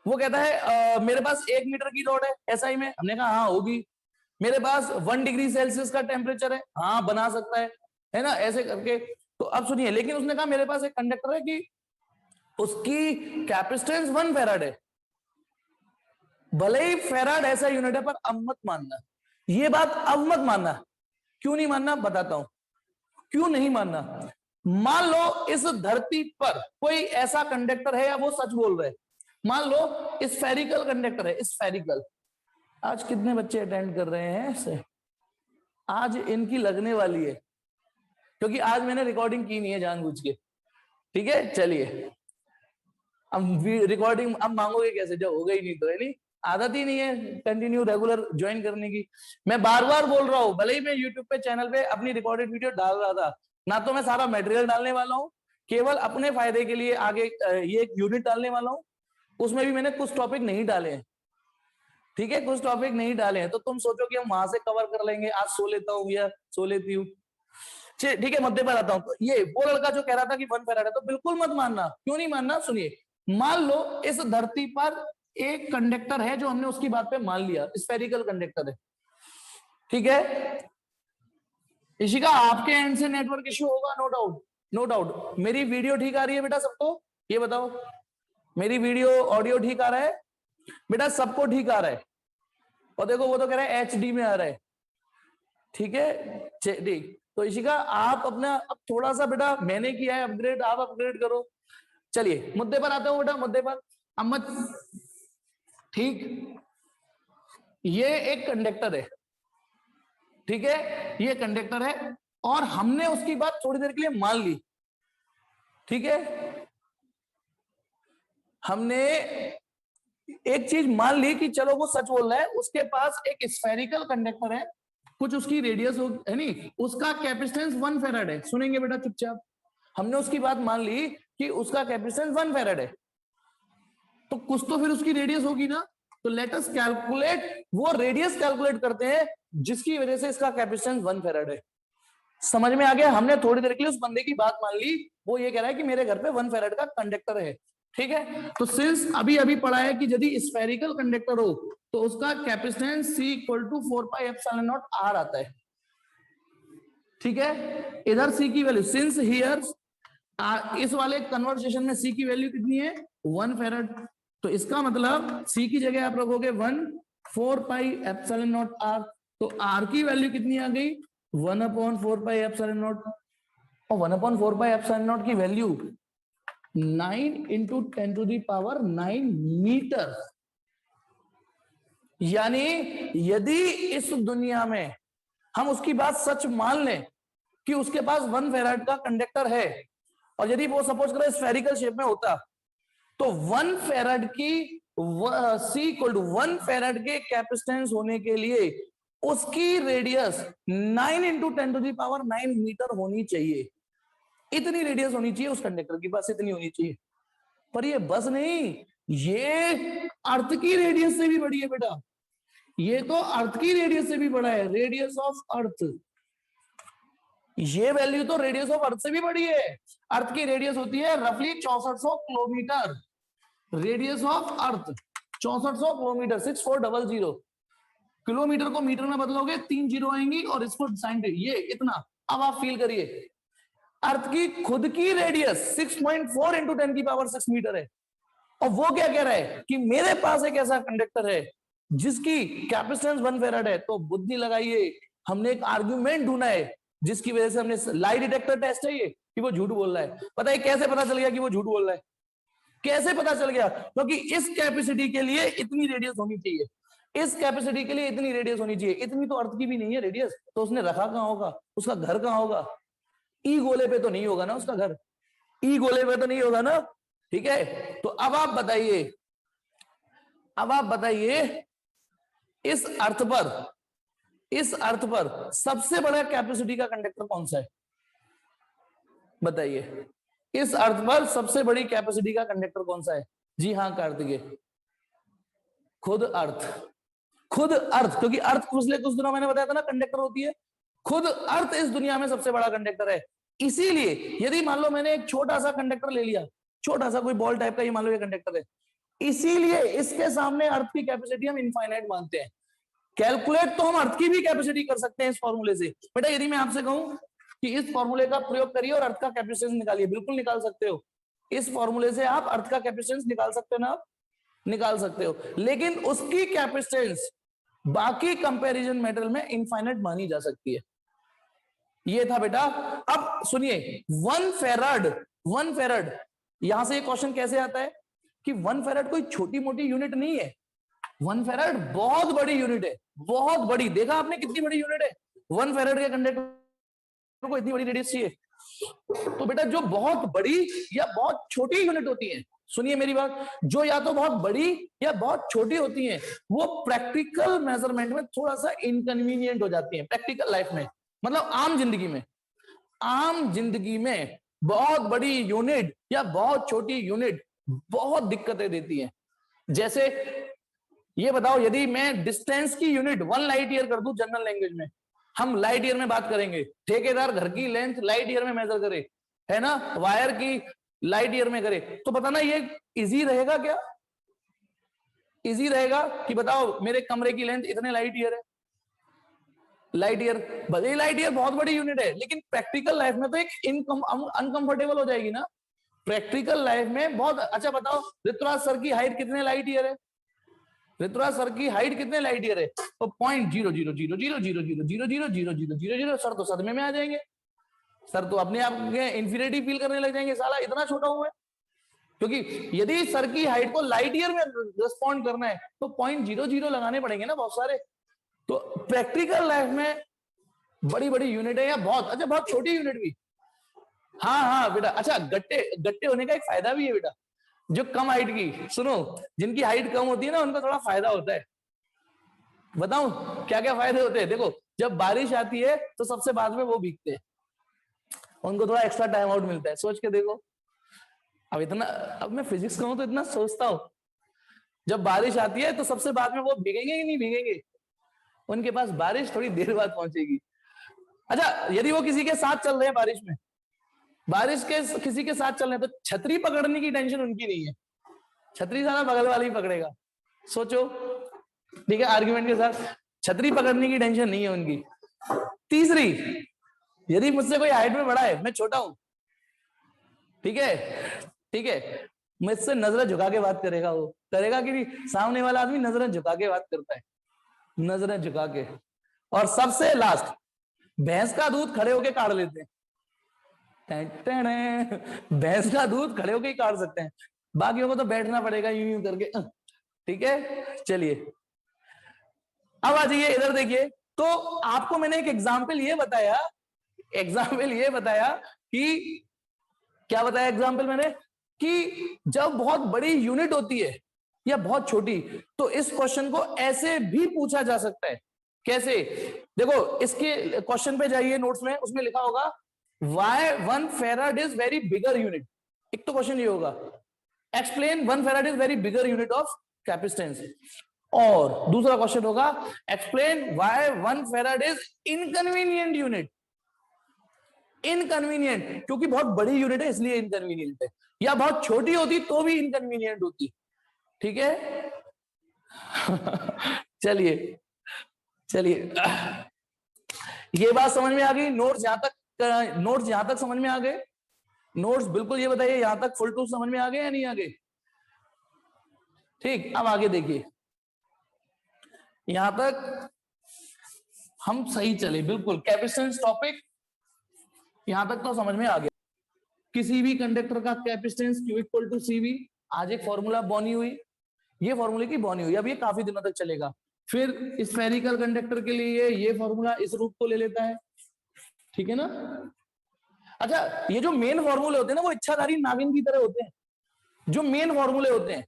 Speaker 1: वो कहता है मेरे पास 1 मीटर की रॉड है एसआई में, हमने कहा हाँ होगी। मेरे पास 1 डिग्री सेल्सियस का टेम्परेचर है, हाँ बना सकता है ना, ऐसे करके। तो अब सुनिए, लेकिन उसने कहा मेरे पास एक कंडक्टर है कि उसकी कैपेसिटेंस 1 फैराड है। भले ही फैराड ऐसा यूनिट है, पर अब मत मानना ये बात, अब मत मानना। क्यों नहीं मानना बताता हूं, क्यों नहीं मानना। मान लो इस धरती पर कोई ऐसा कंडक्टर है, या वो सच बोल रहे, मान लो स्फेरिकल कंडक्टर है, स्फेरिकल। आज कितने बच्चे अटेंड कर रहे हैं ऐसे? आज इनकी लगने वाली है, क्योंकि आज मैंने रिकॉर्डिंग की नहीं है जानबूझ के, ठीक है। चलिए अब रिकॉर्डिंग अब मांगोगे कैसे जब हो गई नहीं तो, है नहीं, आदत ही नहीं है कंटिन्यू रेगुलर ज्वाइन करने की। मैं बार बार बोल रहा हूं, भले ही मैं यूट्यूब पे चैनल पे अपनी रिकॉर्डेड वीडियो डाल रहा था ना, तो मैं सारा मटेरियल डालने वाला हूं, केवल अपने फायदे के लिए आगे ये एक यूनिट डालने वाला हूं, उसमें भी मैंने कुछ टॉपिक नहीं डाले हैं, ठीक है, कुछ टॉपिक नहीं डाले हैं। तो तुम सोचो कि हम वहां से कवर कर लेंगे, आज सो लेता हूँ या सो लेती हूँ, ठीक है। मुद्दे पर आता हूं, तो ये वो लड़का जो कह रहा था कि 1 फैराड है, तो बिल्कुल मत मानना। क्यों नहीं मानना, सुनिए। मान लो इस धरती पर एक कंडक्टर है, जो हमने उसकी बात पे मान लिया स्फेरिकल कंडक्टर है, ठीक है। इशिका आपके एंड से नेटवर्क इश्यू होगा, नो डाउट, नो डाउट। मेरी वीडियो ठीक आ रही है बेटा सबको, ये बताओ, मेरी वीडियो ऑडियो ठीक आ रहा है बेटा? सबको ठीक आ रहा है? और देखो वो तो कह रहा है एचडी में आ रहा है, ठीक है ठीक। तो इशिका आप अपना अब थोड़ा सा बेटा, मैंने किया है अपग्रेड, आप अपग्रेड करो। चलिए मुद्दे पर आता हूं बेटा, मुद्दे पर। अहमद, ठीक, ये एक कंडक्टर है, ठीक है, ये कंडक्टर है, और हमने उसकी बात थोड़ी देर के लिए मान ली, ठीक है। हमने एक चीज मान ली कि चलो वो सच बोल रहा है, उसके पास एक स्फेरिकल कंडक्टर है, कुछ उसकी रेडियस हो, है नहीं, उसका कैपेसिटेंस 1 फैराड है। सुनेंगे बेटा चुपचाप, हमने उसकी बात मान ली कि उसका कैपेसिटेंस 1 फैराड है, तो कुछ तो फिर उसकी रेडियस होगी ना। तो लेट अस कैलकुलेट, वो रेडियस कैलकुलेट करते हैं जिसकी वजह से इसका कैपेसिटेंस 1 फैराड है। समझ में आ गया? हमने थोड़ी देर के लिए उस बंदे की बात मान ली, वो ये कह रहा है कि मेरे घर पे 1 फैराड का कंडक्टर है, ठीक है। तो सिंस अभी अभी पढ़ा है कि यदि स्फेरिकल कंडक्टर हो तो उसका capacitance C = 4 pi epsilon not R आता है, ठीक है। इधर C की वैल्यू, सिंस हियर इस वाले कन्वर्सेशन में C की वैल्यू कितनी है, 1 फैराड। तो इसका मतलब C की जगह आप रखोगे 1 4 पाई एप्सिलॉन नॉट R। तो आर की वैल्यू कितनी आ गई 1/4πε0, और 1/4πε0 की वैल्यू 9 इंटू 10⁹9 मीटर। यानी यदि इस दुनिया में हम उसकी बात सच मान लें कि उसके पास 1 फेराड का कंडक्टर है, और यदि वो सपोज करें स्फेरिकल शेप में होता, तो 1 फेराड की C इक्वल टू 1 फेराड के कैपेसिटेंस होने के लिए उसकी रेडियस 9 इंटू 10⁹9 मीटर होनी चाहिए। इतनी रेडियस होनी चाहिए उस कंडक्टर की, बस इतनी होनी चाहिए। पर ये बस नहीं, ये अर्थ की रेडियस से भी बड़ी है बेटा, ये तो अर्थ की रेडियस से भी बड़ा है, रेडियस ऑफ अर्थ। ये वैल्यू तो रेडियस ऑफ अर्थ से भी बड़ी है। अर्थ की रेडियस होती है रफली 6400 kilometre, radius of earth 6400 kilometre, 6400। Kilometre को मीटर में बदलोगे 3 जीरो आएंगी, और इसको साइन ये इतना। अब आप फील करिए, अर्थ की खुद की रेडियस 6.4 इंटू 10⁶ मीटर है, और वो क्या कह रहा है कि मेरे पास एक ऐसा कंडक्टर है जिसकी कैपेसिटेंस 1 फेराड है। तो बुद्धि लगाइए, हमने एक आर्गुमेंट ढूंढा है जिसकी वजह से हमने लाई डिटेक्टर टेस्ट है ये कि वो झूठ बोल रहा है। पता है कैसे पता चल गया कि वो झूठ बोल रहा है? कैसे पता चल गया? क्योंकि इस कैपेसिटी के लिए इतनी रेडियस होनी चाहिए, इस कैपेसिटी के लिए इतनी रेडियस होनी चाहिए। इतनी तो अर्थ की भी नहीं है रेडियस, तो उसने रखा कहां होगा? उसका घर कहां होगा? ई गोले पे तो नहीं होगा ना उसका घर, ई गोले पे तो नहीं होगा ना। ठीक है, तो अब आप बताइए, अब आप बताइए इस अर्थ पर सबसे बड़ा कैपेसिटी का कंडक्टर कौन सा है? बताइए, इस अर्थ पर सबसे बड़ी कैपेसिटी का कंडक्टर कौन सा है? जी हाँ कार्तिकेय, खुद अर्थ। खुद अर्थ, क्योंकि अर्थ पिछले कुछ दिनों मैंने बताया था ना कंडक्टर होती है। खुद अर्थ इस दुनिया में सबसे बड़ा कंडक्टर है। इसीलिए यदि मान लो मैंने एक छोटा सा कंडक्टर ले लिया, छोटा सा कोई बॉल टाइप का, ये मान लो ये कंडक्टर है, इसीलिए इसके सामने अर्थ की कैपेसिटी हम इनफाइनाइट मानते हैं। कैलकुलेट तो हम अर्थ की भी कैपेसिटी कर सकते हैं इस फॉर्मूले से। बेटा यदि मैं आपसे कहूं कि इस फॉर्मूले का प्रयोग करिए और अर्थ का कैपेसिटेंस निकालिए, बिल्कुल निकाल सकते हो। इस फॉर्मूले से आप अर्थ का कैपेसिटेंस निकाल सकते हो ना? आप निकाल सकते हो, लेकिन उसकी कैपेसिटेंस बाकी कंपैरिजन मेटल में इनफाइनाइट मानी जा सकती है। ये था बेटा। अब सुनिए, 1 फेराड, यहां से क्वेश्चन कैसे आता है कि 1 फेराड कोई छोटी मोटी यूनिट नहीं है। 1 फेराड बहुत बड़ी यूनिट है, बहुत बड़ी। देखा आपने कितनी बड़ी यूनिट है? 1 फेराड के कंडक्टर को इतनी बड़ी रेडियस चाहिए। तो बेटा जो बहुत बड़ी या बहुत छोटी यूनिट होती है, सुनिए मेरी बात, जो या तो बहुत बड़ी या बहुत छोटी होती हैं, वो प्रैक्टिकल मेजरमेंट में थोड़ा सा इनकन्वीनियंट हो जाती हैं। प्रैक्टिकल लाइफ में, मतलब आम जिंदगी में, आम जिंदगी में बहुत बड़ी यूनिट या बहुत छोटी यूनिट बहुत दिक्कतें देती हैं। जैसे ये बताओ, यदि मैं डिस्टेंस की यूनिट 1 लाइट ईयर कर दूं जनरल लैंग्वेज में, हम लाइट ईयर में बात करेंगे, ठेकेदार घर की लेंथ लाइट ईयर में मेजर करे, है ना, वायर की लाइट ईयर में करे, तो बताना ये इजी रहेगा क्या? इजी रहेगा कि बताओ मेरे कमरे की लेंथ इतने लाइट ईयर है, लाइट ईयर, भले लाइट ईयर बहुत बड़ी यूनिट है, लेकिन प्रैक्टिकल लाइफ में तो एक अनकंफर्टेबल हो जाएगी ना प्रैक्टिकल लाइफ में। बहुत अच्छा, बताओ ऋतुराज सर की हाइट कितने लाइट ईयर है? ऋतुराज सर की हाइट कितने लाइट ईयर है? तो 0.00000000000। सर तो सदमे में आ जाएंगे, सर तो अपने आप इंफीरियरिटी फील करने लग जाएंगे, साला इतना छोटा हूं मैं। क्योंकि यदि सर की हाइट को लाइट ईयर में रिस्पॉन्ड करना है तो 0.00 लगाने पड़ेंगे ना बहुत सारे। तो प्रैक्टिकल लाइफ में बड़ी बड़ी यूनिट है या बहुत अच्छा बहुत छोटी यूनिट भी। हाँ बेटा, अच्छा गट्टे होने का एक फायदा भी है बेटा। जो कम हाइट की, सुनो, जिनकी हाइट कम होती है ना, उनको थोड़ा फायदा होता है। बताऊं क्या क्या फायदे होते हैं? देखो, जब बारिश आती है तो सबसे बाद में वो भीगते हैं, उनको थोड़ा एक्स्ट्रा टाइम आउट मिलता है। सोच के देखो, अब मैं फिजिक्स का हूं तो इतना सोचता हूं, जब बारिश आती है तो सबसे बाद में वो भीगेंगे कि नहीं भीगेंगे? उनके पास बारिश थोड़ी देर बाद पहुंचेगी। अच्छा, यदि वो किसी के साथ चल रहे हैं बारिश के किसी के साथ चल रहे हैं, तो छतरी पकड़ने की टेंशन उनकी नहीं है, छतरी सारा बगल वाला ही पकड़ेगा। सोचो, ठीक है, आर्ग्यूमेंट के साथ छतरी पकड़ने की टेंशन नहीं है उनकी। तीसरी, यदि मुझसे कोई हाइट में बड़ा है, मैं छोटा हूं, ठीक है, मुझसे नजरें झुका के बात करेगा, वो करेगा कि नहीं? सामने वाला आदमी नजरें झुका के बात करता है, नजरें झुका के। और सबसे लास्ट, भैंस का दूध खड़े होके काढ़ लेते हैं। भैंस का दूध खड़े होके ही काढ़ सकते हैं, बाकियों को तो बैठना पड़ेगा यूं यूं करके। ठीक है, चलिए अब आ जाइए इधर देखिए। तो आपको मैंने एक एग्जाम्पल ये बताया कि क्या बताया एग्जाम्पल मैंने, कि जब बहुत बड़ी यूनिट होती है या बहुत छोटी, तो इस क्वेश्चन को ऐसे भी पूछा जा सकता है। कैसे? देखो इसके क्वेश्चन पे जाइए नोट्स में, उसमें लिखा होगा why 1 farad is very bigger unit। एक तो क्वेश्चन ये होगा, explain 1 farad is very bigger unit of capacitance। और दूसरा क्वेश्चन होगा, explain why 1 farad is inconvenient unit। Inconvenient क्योंकि बहुत बड़ी यूनिट है इसलिए इनकन्वीनियंट है, या बहुत छोटी होती तो भी इनकन्वीनियंट होती। ठीक है। चलिए ये बात समझ में आ गई? नोट्स यहां तक समझ में आ गए? नोट्स बिल्कुल ये बताइए यहां तक फुल टू समझ में आ गए या नहीं आ गए? ठीक, अब आगे देखिए, यहां तक हम सही चले बिल्कुल। कैपेसिटेंस टॉपिक यहां तक तो समझ में आ गया। किसी भी कंडक्टर का capacitance Q equal to CV, आज एक फॉर्मूला बनी हुई, ये फॉर्मूले की बनी हुई, अब ये काफी दिनों तक चलेगा। फिर स्फेरिकल कंडक्टर के लिए ये फॉर्मूला इस रूप को ले लेता है। ठीक है ना? अच्छा, ये जो मेन फॉर्मूले होते हैं ना वो इच्छाधारी नागिन की तरह होते हैं। जो मेन फॉर्मूले होते हैं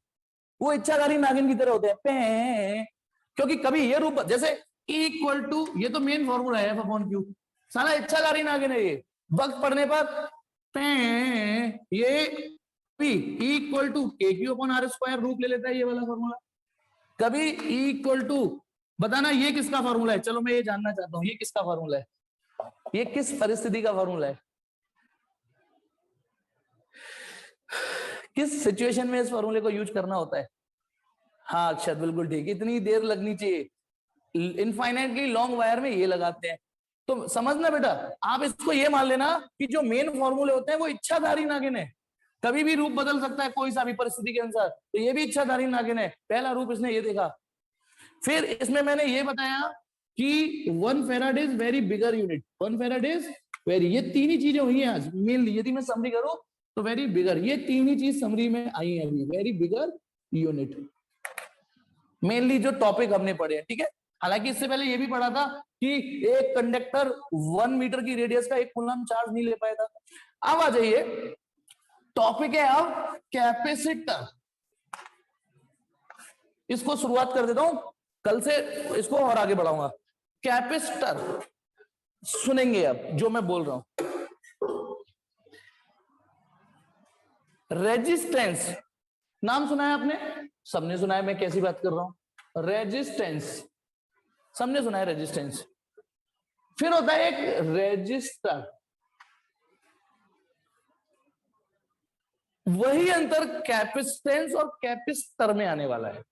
Speaker 1: वो इच्छाधारी नागिन की तरह होते हैं, क्योंकि कभी ये रूप, जैसे E इक्वल टू, ये तो मेन फॉर्मूला है F/Q, साला इच्छाधारी नागिन है ये। वक्त पढ़ने पर ये P E equal to KQ/R² रूप ले लेता है, ये वाला फॉर्मूला। कभी E इक्वल टू, बताना ये किसका फॉर्मूला है? चलो मैं ये जानना चाहता हूं, ये किसका फॉर्मूला है? ये किस परिस्थिति का फॉर्मूला है? किस सिचुएशन में इस फॉर्मूले को यूज करना होता है? हाँ अक्षत, बिल्कुल ठीक, इतनी देर लगनी चाहिए। इनफाइनाइटली लॉन्ग वायर में ये लगाते हैं। तो समझना बेटा, आप इसको ये मान लेना कि जो मेन फॉर्मूले होते हैं वो इच्छाधारी नागिन है, कभी भी रूप बदल सकता है कोई सा भी परिस्थिति के अनुसार, तो ये भी इच्छाधारी नागिन है। पहला रूप इसने ये देखा। फिर इसमें मैंने ये बताया कि 1 farad is very bigger unit, 1 farad is very, ये तीन ही चीजें हुई हैं आज मेनली। यदि मैं समरी करूं तो वेरी बिगर, ये तीन ही चीज समरी में आई है अभी, वेरी बिगर यूनिट मेनली जो टॉपिक हमने पढ़े हैं। ठीक है, हालांकि इससे पहले ये भी पढ़ा था कि एक कंडक्टर 1 मीटर की रेडियस का 1 कूलम चार्ज नहीं ले पाया था। अब आ जाइए, टॉपिक है अब कैपेसिटर। इसको शुरुआत कर देता हूं, कल से इसको और आगे बढ़ाऊंगा। कैपेसिटर सुनेंगे अब जो मैं बोल रहा हूं। रेजिस्टेंस नाम सुना है आपने? सबने सुना है, मैं कैसी बात कर रहा हूं। रेजिस्टेंस सबने सुना है, रेजिस्टेंस। फिर होता है एक रेजिस्टर। वही अंतर कैपेसिटेंस और कैपेसिटर में आने वाला है।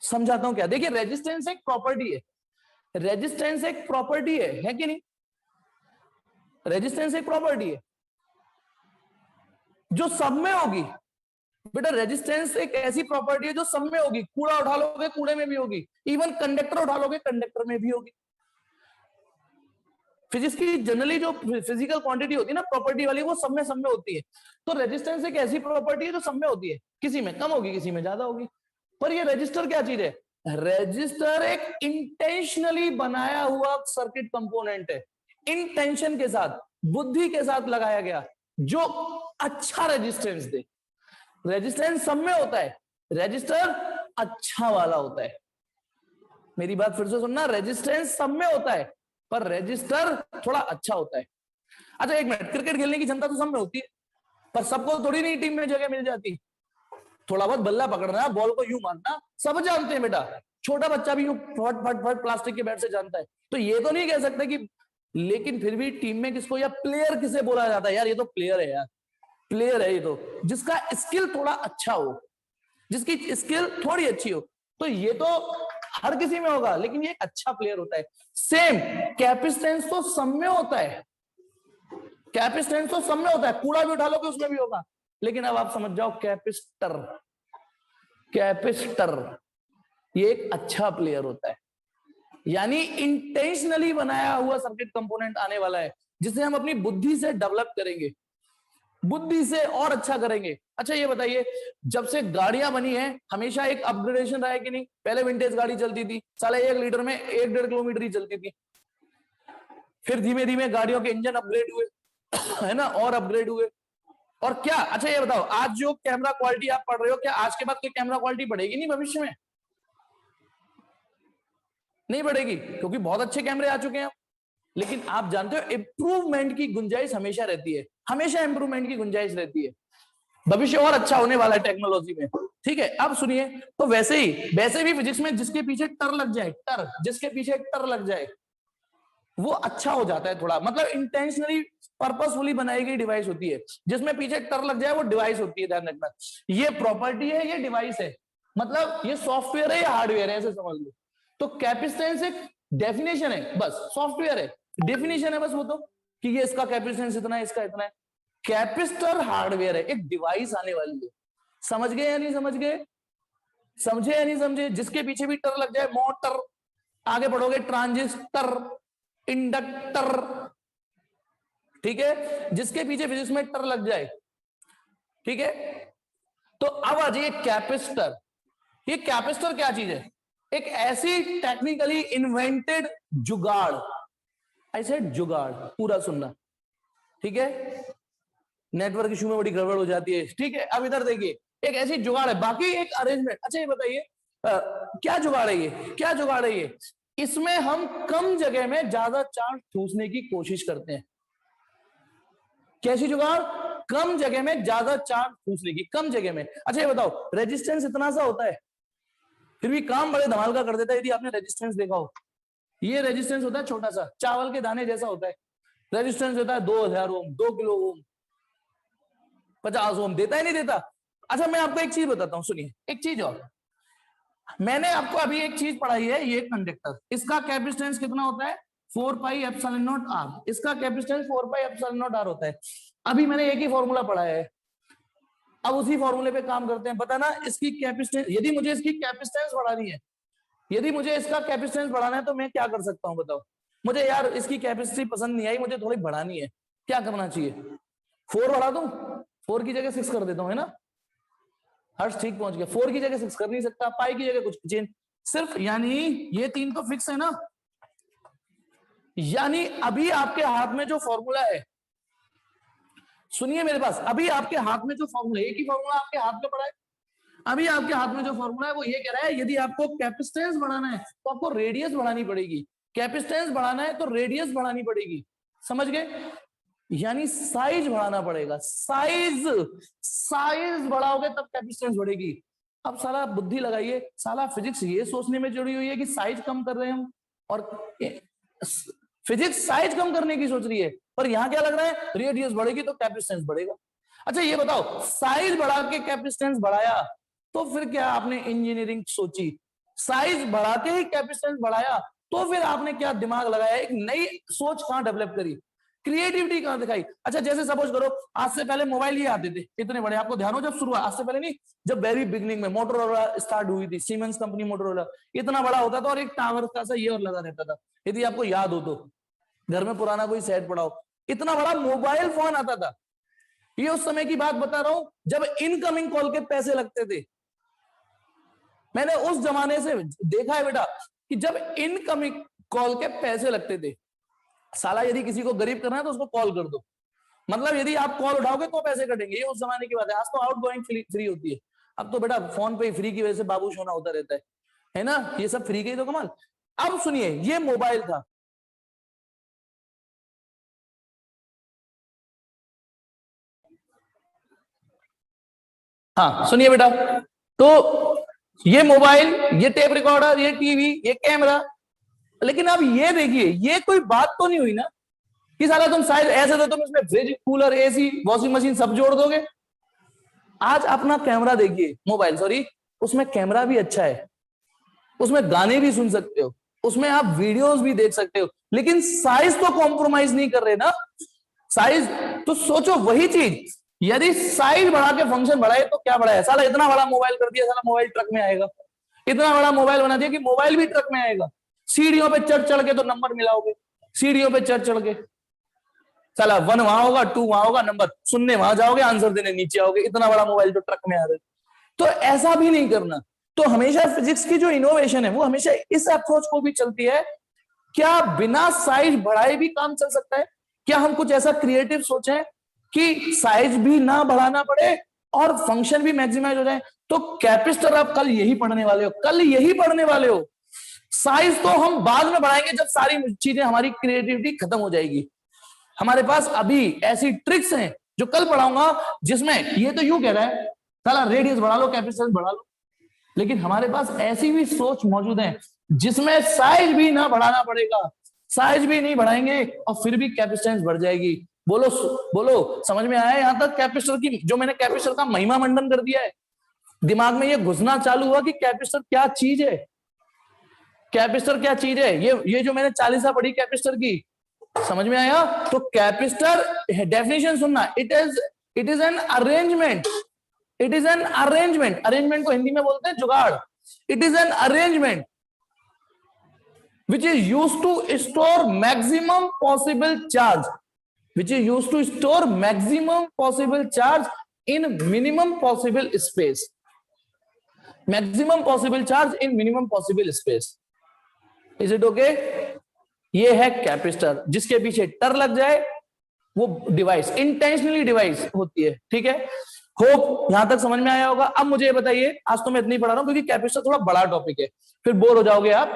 Speaker 1: समझाता हूं क्या। देखिए, रेजिस्टेंस एक प्रॉपर्टी है, रेजिस्टेंस एक प्रॉपर्टी है कि नहीं? रेजिस्टेंस एक प्रॉपर्टी है जो सब में होगी बेटा। रेजिस्टेंस एक ऐसी प्रॉपर्टी है जो सब में होगी। कूड़ा उठा लोगे कूड़े में भी होगी, इवन कंडक्टर उठा लोगे कंडक्टर में भी होगी। फिजिक्स की जनरली जो फिजिकल क्वांटिटी होती है ना, प्रॉपर्टी वाली, वो सब में होती है। तो रेजिस्टेंस एक ऐसी प्रॉपर्टी है जो सब में होती है, किसी में कम होगी किसी में ज्यादा होगी। पर ये रजिस्टर क्या चीज है? रजिस्टर एक इंटेंशनली बनाया हुआ सर्किट कंपोनेंट है, इंटेंशन के साथ, बुद्धि के साथ लगाया गया, जो अच्छा रेजिस्टेंस दे। रेजिस्टेंस सब में होता है, रजिस्टर अच्छा वाला होता है। मेरी बात फिर से सुनना, रेजिस्टेंस सब में होता है पर रजिस्टर थोड़ा अच्छा होता है। अच्छा एक मिनट, क्रिकेट खेलने की क्षमता तो सब में होती है, पर सबको थोड़ी नहीं टीम में जगह मिल जाती। थोड़ा बहुत बल्ला पकड़ना, बॉल को यूं मारना सब जानते हैं बेटा, छोटा बच्चा भी यूं फट फट फट प्लास्टिक के बैट से जानता है। तो ये तो नहीं कह सकते कि, लेकिन फिर भी टीम में किसको, या प्लेयर किसे बोला जाता है? यार ये तो प्लेयर है, यार प्लेयर है ये तो, जिसका स्किल थोड़ा अच्छा हो, जिसकी स्किल थोड़ी अच्छी हो। तो ये तो हर किसी में होगा, लेकिन ये एक अच्छा प्लेयर होता है। सेम कैपेसिटेंस तो सब में होता है, कैपेसिटेंस तो सब में होता है, कूड़ा भी उठा लोगे उसमें भी होगा। लेकिन अब आप समझ जाओ, कैपेसिटर, कैपेसिटर ये एक अच्छा प्लेयर होता है। यानी इंटेंशनली बनाया हुआ सर्किट कंपोनेंट आने वाला है, जिसे हम अपनी बुद्धि से डेवलप करेंगे, बुद्धि से और अच्छा करेंगे। अच्छा ये बताइए, जब से गाड़ियां बनी है हमेशा एक अपग्रेडेशन रहा है कि नहीं? पहले विंटेज गाड़ी चलती थी, साला 1 लीटर में 1-1.5 किलोमीटर ही चलती थी। फिर धीमे धीमे गाड़ियों के इंजन अपग्रेड हुए, है ना, और अपग्रेड हुए। और क्या, अच्छा ये बताओ, आज जो कैमरा क्वालिटी आप पढ़ रहे हो, क्या आज के बाद कोई कैमरा क्वालिटी बढ़ेगी? नहीं, भविष्य में नहीं बढ़ेगी, क्योंकि बहुत अच्छे कैमरे आ चुके हैं। लेकिन आप जानते हो इंप्रूवमेंट की गुंजाइश हमेशा रहती है, हमेशा इंप्रूवमेंट की गुंजाइश रहती है। भविष्य और अच्छा होने वाला है टेक्नोलॉजी में, ठीक है। अब सुनिए, तो वैसे भी फिजिक्स में जिसके पीछे टर लग जाए, टर, जिसके पीछे टर लग जाए वो अच्छा हो जाता है थोड़ा, मतलब इंटेंशनली पर्पसफुली बनाई गई डिवाइस होती है। जिसमें पीछे टर लग जाए वो डिवाइस होती है, ध्यान रखना। ये प्रॉपर्टी है, ये डिवाइस है, मतलब ये सॉफ्टवेयर है या हार्डवेयर है, ऐसे समझ लो। तो कैपेसिटेंस एक डेफिनेशन है, बस सॉफ्टवेयर है, डेफिनेशन है बस वो, तो कि ये इसका कैपेसिटेंस इतना है, इसका इतना है। कैपेसिटर हार्डवेयर है, एक डिवाइस आने वाली है। समझ गए या नहीं समझ गए? समझे या नहीं समझे? जिसके पीछे भी टर लग जाए, मोटर, आगे बढ़ोगे ट्रांजिस्टर, इंडक्टर, ठीक है, जिसके पीछे फिजिक्स में टर लग जाए, ठीक है। तो अब आ जाइए कैपेसिटर। ये कैपेसिटर क्या चीज है? एक ऐसी टेक्निकली इन्वेंटेड जुगाड़, ऐसे जुगाड़, पूरा सुनना, ठीक है। नेटवर्क इशू में बड़ी गड़बड़ हो जाती है, ठीक है। अब इधर देखिए, एक ऐसी जुगाड़ है, बाकी एक अरेंजमेंट। अच्छा ये बताइए, क्या जुगाड़ है ये, क्या जुगाड़ है ये? इसमें हम कम जगह में ज्यादा चार्ज ठूसने की कोशिश करते हैं। कैसी जुगाड़? कम जगह में ज्यादा चार्ज ठूसने की, कम जगह में। अच्छा ये बताओ, रेजिस्टेंस इतना सा होता है, फिर भी काम बड़े धमाल का कर देता है। यदि आपने रेजिस्टेंस देखा हो, ये रेजिस्टेंस होता है छोटा सा, चावल के दाने जैसा होता है। रेजिस्टेंस होता है 2000 ओम, 2 किलो ओम, 50 ओम, देता है नहीं देता? अच्छा मैं आपको एक चीज बताता हूं, सुनिए एक चीज और। मैंने आपको अभी एक चीज पढ़ाई है, ये कंडक्टर, इसका कैपेसिटेंस कितना होता है? 4 पाई एप्सिलॉन नॉट आर। इसका capacitance 4 pi epsilon naught R होता है। अभी मैंने एक ही फॉर्मूला पढ़ाया है, अब उसी फॉर्मूले पे काम करते हैं। पता ना इसकी कैपेसिटेंस, यदि मुझे इसकी कैपेसिटेंस बढ़ानी है, यदि मुझे इसका कैपेसिटेंस बढ़ाना है, तो मैं क्या कर सकता हूं बताओ? मुझे यार इसकी कैपेसिटी पसंद नहीं आई, मुझे थोड़ी बढ़ानी है, क्या करना चाहिए? 4 बढ़ा दूं, 4 की जगह 6 कर देता हूं, है ना? हर्ष ठीक पहुंच गया। 4 की जगह 6 कर नहीं सकता, पाई की जगह कुछ चेंज सिर्फ, यानी ये 3 तो फिक्स है ना। यानी अभी आपके हाथ में जो फॉर्मूला है, सुनिए मेरे पास, अभी आपके हाथ में जो फॉर्मूला, एक ही फॉर्मूला आपके हाथ में पड़ा है। अभी आपके हाथ में जो फॉर्मूला है वो ये कह रहा है, यदि आपको कैपेसिटेंस बढ़ाना है तो आपको रेडियस बढ़ानी पड़ेगी, कैपेसिटेंस बढ़ाना है तो रेडियस बढ़ानी पड़ेगी। समझ गए? यानी साइज बढ़ाना पड़ेगा, साइज, साइज बढ़ाओगे तब कैपेसिटेंस बढ़ेगी। अब साला बुद्धि लगाइए, साला फिजिक्स ये सोचने में जुड़ी हुई है कि साइज कम कर रहे हैं हम, और फिजिक्स साइज कम करने की सोच रही है, पर यहां क्या लग रहा है? रेडियस बढ़ेगी तो कैपेसिटेंस बढ़ेगा। अच्छा ये बताओ, साइज बढ़ा के कैपेसिटेंस बढ़ाया तो फिर क्या आपने इंजीनियरिंग सोची? साइज बढ़ा के ही कैपेसिटेंस बढ़ाया तो फिर आपने क्या दिमाग लगाया? एक नई सोच कहां डेवलप करी, क्रिएटिविटी कहां दिखाई? अच्छा जैसे सपोज करो, आज से पहले मोबाइल ये आते थे इतने बड़े, आपको ध्यान हो जब शुरुआत, आज से पहले नहीं, जब वेरी बिगनिंग में मोटोरोला स्टार्ट हुई थी, सीमेंस कंपनी मोटोरोला, इतना बड़ा होता था और एक टावर का सा ये और लगा रहता था, यदि आपको याद हो तो, घर में पुराना कोई सेट पड़ा हो, इतना बड़ा मोबाइल फोन आता था। ये उस समय की बात बता रहा हूं जब इनकमिंग कॉल के पैसे लगते थे। मैंने उस जमाने से देखा है बेटा कि जब इनकमिंग कॉल के पैसे लगते थे, साला यदि किसी को गरीब करना है तो उसको कॉल कर दो, मतलब यदि आप कॉल उठाओगे तो पैसे कटेंगे। ये उस जमाने की बात है, आज तो आउट गोइंग फ्री होती है। अब तो बेटा फोन पे फ्री की वजह से बाबू सोना होता रहता है ना? ये सब फ्री के ही तो कमाल। अब सुनिए, ये मोबाइल था, हाँ सुनिए बेटा, तो ये मोबाइल, ये टेप रिकॉर्डर, ये टीवी, ये कैमरा, लेकिन अब ये देखिए, ये कोई बात तो नहीं हुई ना कि साला तुम शायद ऐसे तो तुम इसमें fridge, cooler, AC, washing machine सब जोड़ दोगे। आज अपना कैमरा देखिए, मोबाइल सॉरी, उसमें कैमरा भी अच्छा है, उसमें गाने भी सुन सकते हो, उसमें आप वीडियोस भी देख सकते हो, लेकिन साइज तो कॉम्प्रोमाइज नहीं कर रहे ना। साइज तो सोचो, वही चीज यदि साइज बढ़ा के फंक्शन बढ़ाए तो क्या बढ़ाया? साला इतना बड़ा मोबाइल कर दिया, साला मोबाइल ट्रक में आएगा, इतना बड़ा मोबाइल बना दिया कि मोबाइल भी ट्रक में आएगा। सीढ़ियों पे चढ़ चढ़ के तो नंबर मिलाओगे, सीढ़ियों पे चढ़ चढ़ के। चला 1 वहां होगा, 2 वहां होगा, नंबर सुनने वहां जाओगे, आंसर देने नीचे आओगे, इतना बड़ा मोबाइल जो ट्रक में आ रहा है। तो ऐसा भी नहीं करना। तो हमेशा फिजिक्स की जो इनोवेशन है वो हमेशा इस अप्रोच को भी चलती है, क्या बिना साइज बढ़ाए भी काम चल सकता है? क्या हम कुछ ऐसा क्रिएटिव सोचें कि साइज भी ना बढ़ाना पड़े और फंक्शन भी मैक्सिमाइज हो जाए? तो कैपेसिटर आप कल यही पढ़ने वाले हो, कल यही पढ़ने वाले हो। साइज तो हम बाद में बढ़ाएंगे जब सारी चीजें, हमारी क्रिएटिविटी खत्म हो जाएगी। हमारे पास अभी ऐसी ट्रिक्स हैं जो कल पढ़ाऊंगा, जिसमें ये तो यूं कह रहा है साला रेडियस बढ़ा लो, कैपेसिटेंस बढ़ा लो, लेकिन हमारे पास ऐसी भी सोच मौजूद है जिसमें साइज भी ना बढ़ाना पड़ेगा, साइज भी नहीं बढ़ाएंगे और फिर भी कैपेसिटेंस बढ़ जाएगी। बोलो बोलो, समझ में आया यहां तक? कैपेसिटर की जो मैंने कैपेसिटर का महिमा मंडन कर दिया है, दिमाग में ये घुसना चालू हुआ कि कैपेसिटर क्या चीज है, कैपेसिटर क्या चीज है। ये जो मैंने 40 पढ़ी कैपेसिटर की, समझ में आया? तो कैपेसिटर डेफिनेशन सुनना, it is an arrangement, it is an arrangement. Arrangement को हिंदी में बोलते हैं जुगाड़। It is an arrangement which is used to store maximum possible charge, which is used to store maximum possible charge in minimum possible space, maximum possible charge in minimum possible space. Is it okay? ये है capacitor, जिसके पीछे टर लग जाए वो device intentionally device होती है। ठीक है, होप यहां तक समझ में आया होगा। अब मुझे ये बताइए, आज तो मैं इतनी पढ़ा रहा हूं क्योंकि कैपेसिटर थोड़ा बड़ा टॉपिक है, फिर बोर हो जाओगे आप।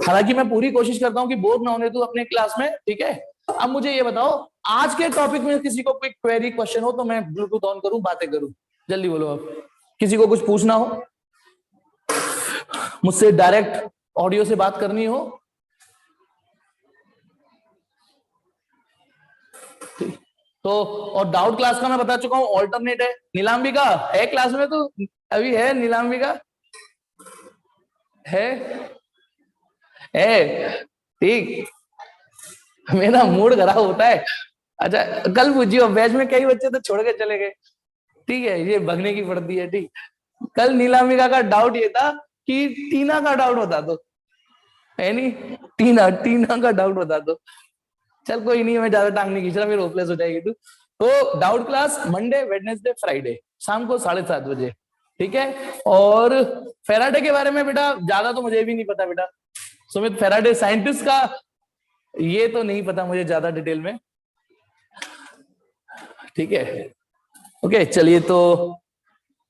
Speaker 1: हालांकि मैं पूरी कोशिश करता हूं कि बोर ना होने दूं अपने क्लास में। ठीक है, अब मुझे ये बताओ, आज के टॉपिक में किसी को कोई क्वेरी क्वेश्चन हो तो मैं ब्लूटूथ ऑन करूं, बातें करूं? जल्दी बोलो आप, किसी को कुछ पूछना हो, मुझसे डायरेक्ट ऑडियो से बात करनी हो। तो और डाउट क्लास का मैं बता चुका हूं, ऑल्टरनेट है। नीलांबिका है क्लास में? तो अभी है नीलांबिका? है ठीक। मेरा मूड खराब होता है। अच्छा कल पूछियो, बैच में कई बच्चे तो छोड़ के चले गए। ठीक है, ये भगने की पड़ती है। ठीक, कल नीलांबिका का डाउट ये था कि टीना का डाउट बता दो, है नहीं? टीना का डाउट बता दो। चल कोई नहीं, मैं ज्यादा टांग नहीं खींच रहा, मेरी होपलेस हो जाएगी तू। तो doubt class Monday, Wednesday, Friday शाम को 7:30 बजे। ठीक है, और फेराडे के बारे में बेटा ज्यादा तो मुझे भी नहीं पता बेटा। सुमित फेराडे साइंटिस्ट का ये तो नहीं पता मुझे ज्यादा डिटेल में। ठीक है, ओके चलिए। तो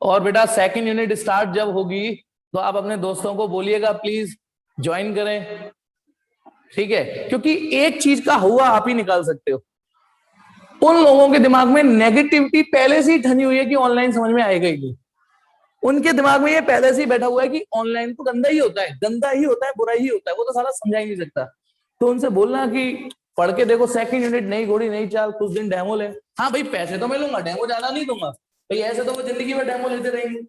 Speaker 1: और बेटा सेकंड यूनिट स्टार्ट जब होगी तो आप अपने दोस्तों को बोलिएगा प्लीज ज्वाइन करें। ठीक है, क्योंकि एक चीज का हुआ आप ही निकाल सकते हो। उन लोगों के दिमाग में नेगेटिविटी पहले से ही ठनी हुई है कि ऑनलाइन समझ में आएगा ही नहीं। उनके दिमाग में ये पहले से ही बैठा हुआ है कि ऑनलाइन तो गंदा ही होता है, गंदा ही होता है, बुरा ही होता है, वो तो सारा समझा ही नहीं सकता। तो उनसे बोलना कि पढ़ के देखो सेकंड यूनिट, नई घोड़ी नई चाल, कुछ दिन डेमो ले। हाँ भाई पैसे तो मैं लूंगा, डेमो ज्यादा नहीं दूंगा भाई, ऐसे तो वो जिंदगी में डेमो लेते रहेंगे।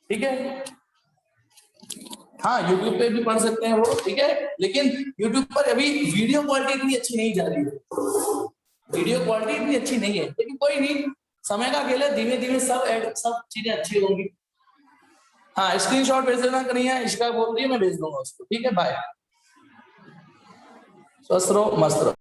Speaker 1: ठीक है, हाँ यूट्यूब पे भी पढ़ सकते हैं वो। ठीक है, लेकिन यूट्यूब पर अभी वीडियो क्वालिटी इतनी अच्छी नहीं जा रही है, वीडियो क्वालिटी इतनी अच्छी नहीं है, लेकिन कोई नहीं, समय का खेल है, धीमे धीमे सब चीजें अच्छी होंगी। हाँ स्क्रीनशॉट भेज देना कन्हैया, इसका बोल रही है, मैं भेज दूंगा उसको। ठीक है, बाय, स्वस्थ रहो, मस्त रहो।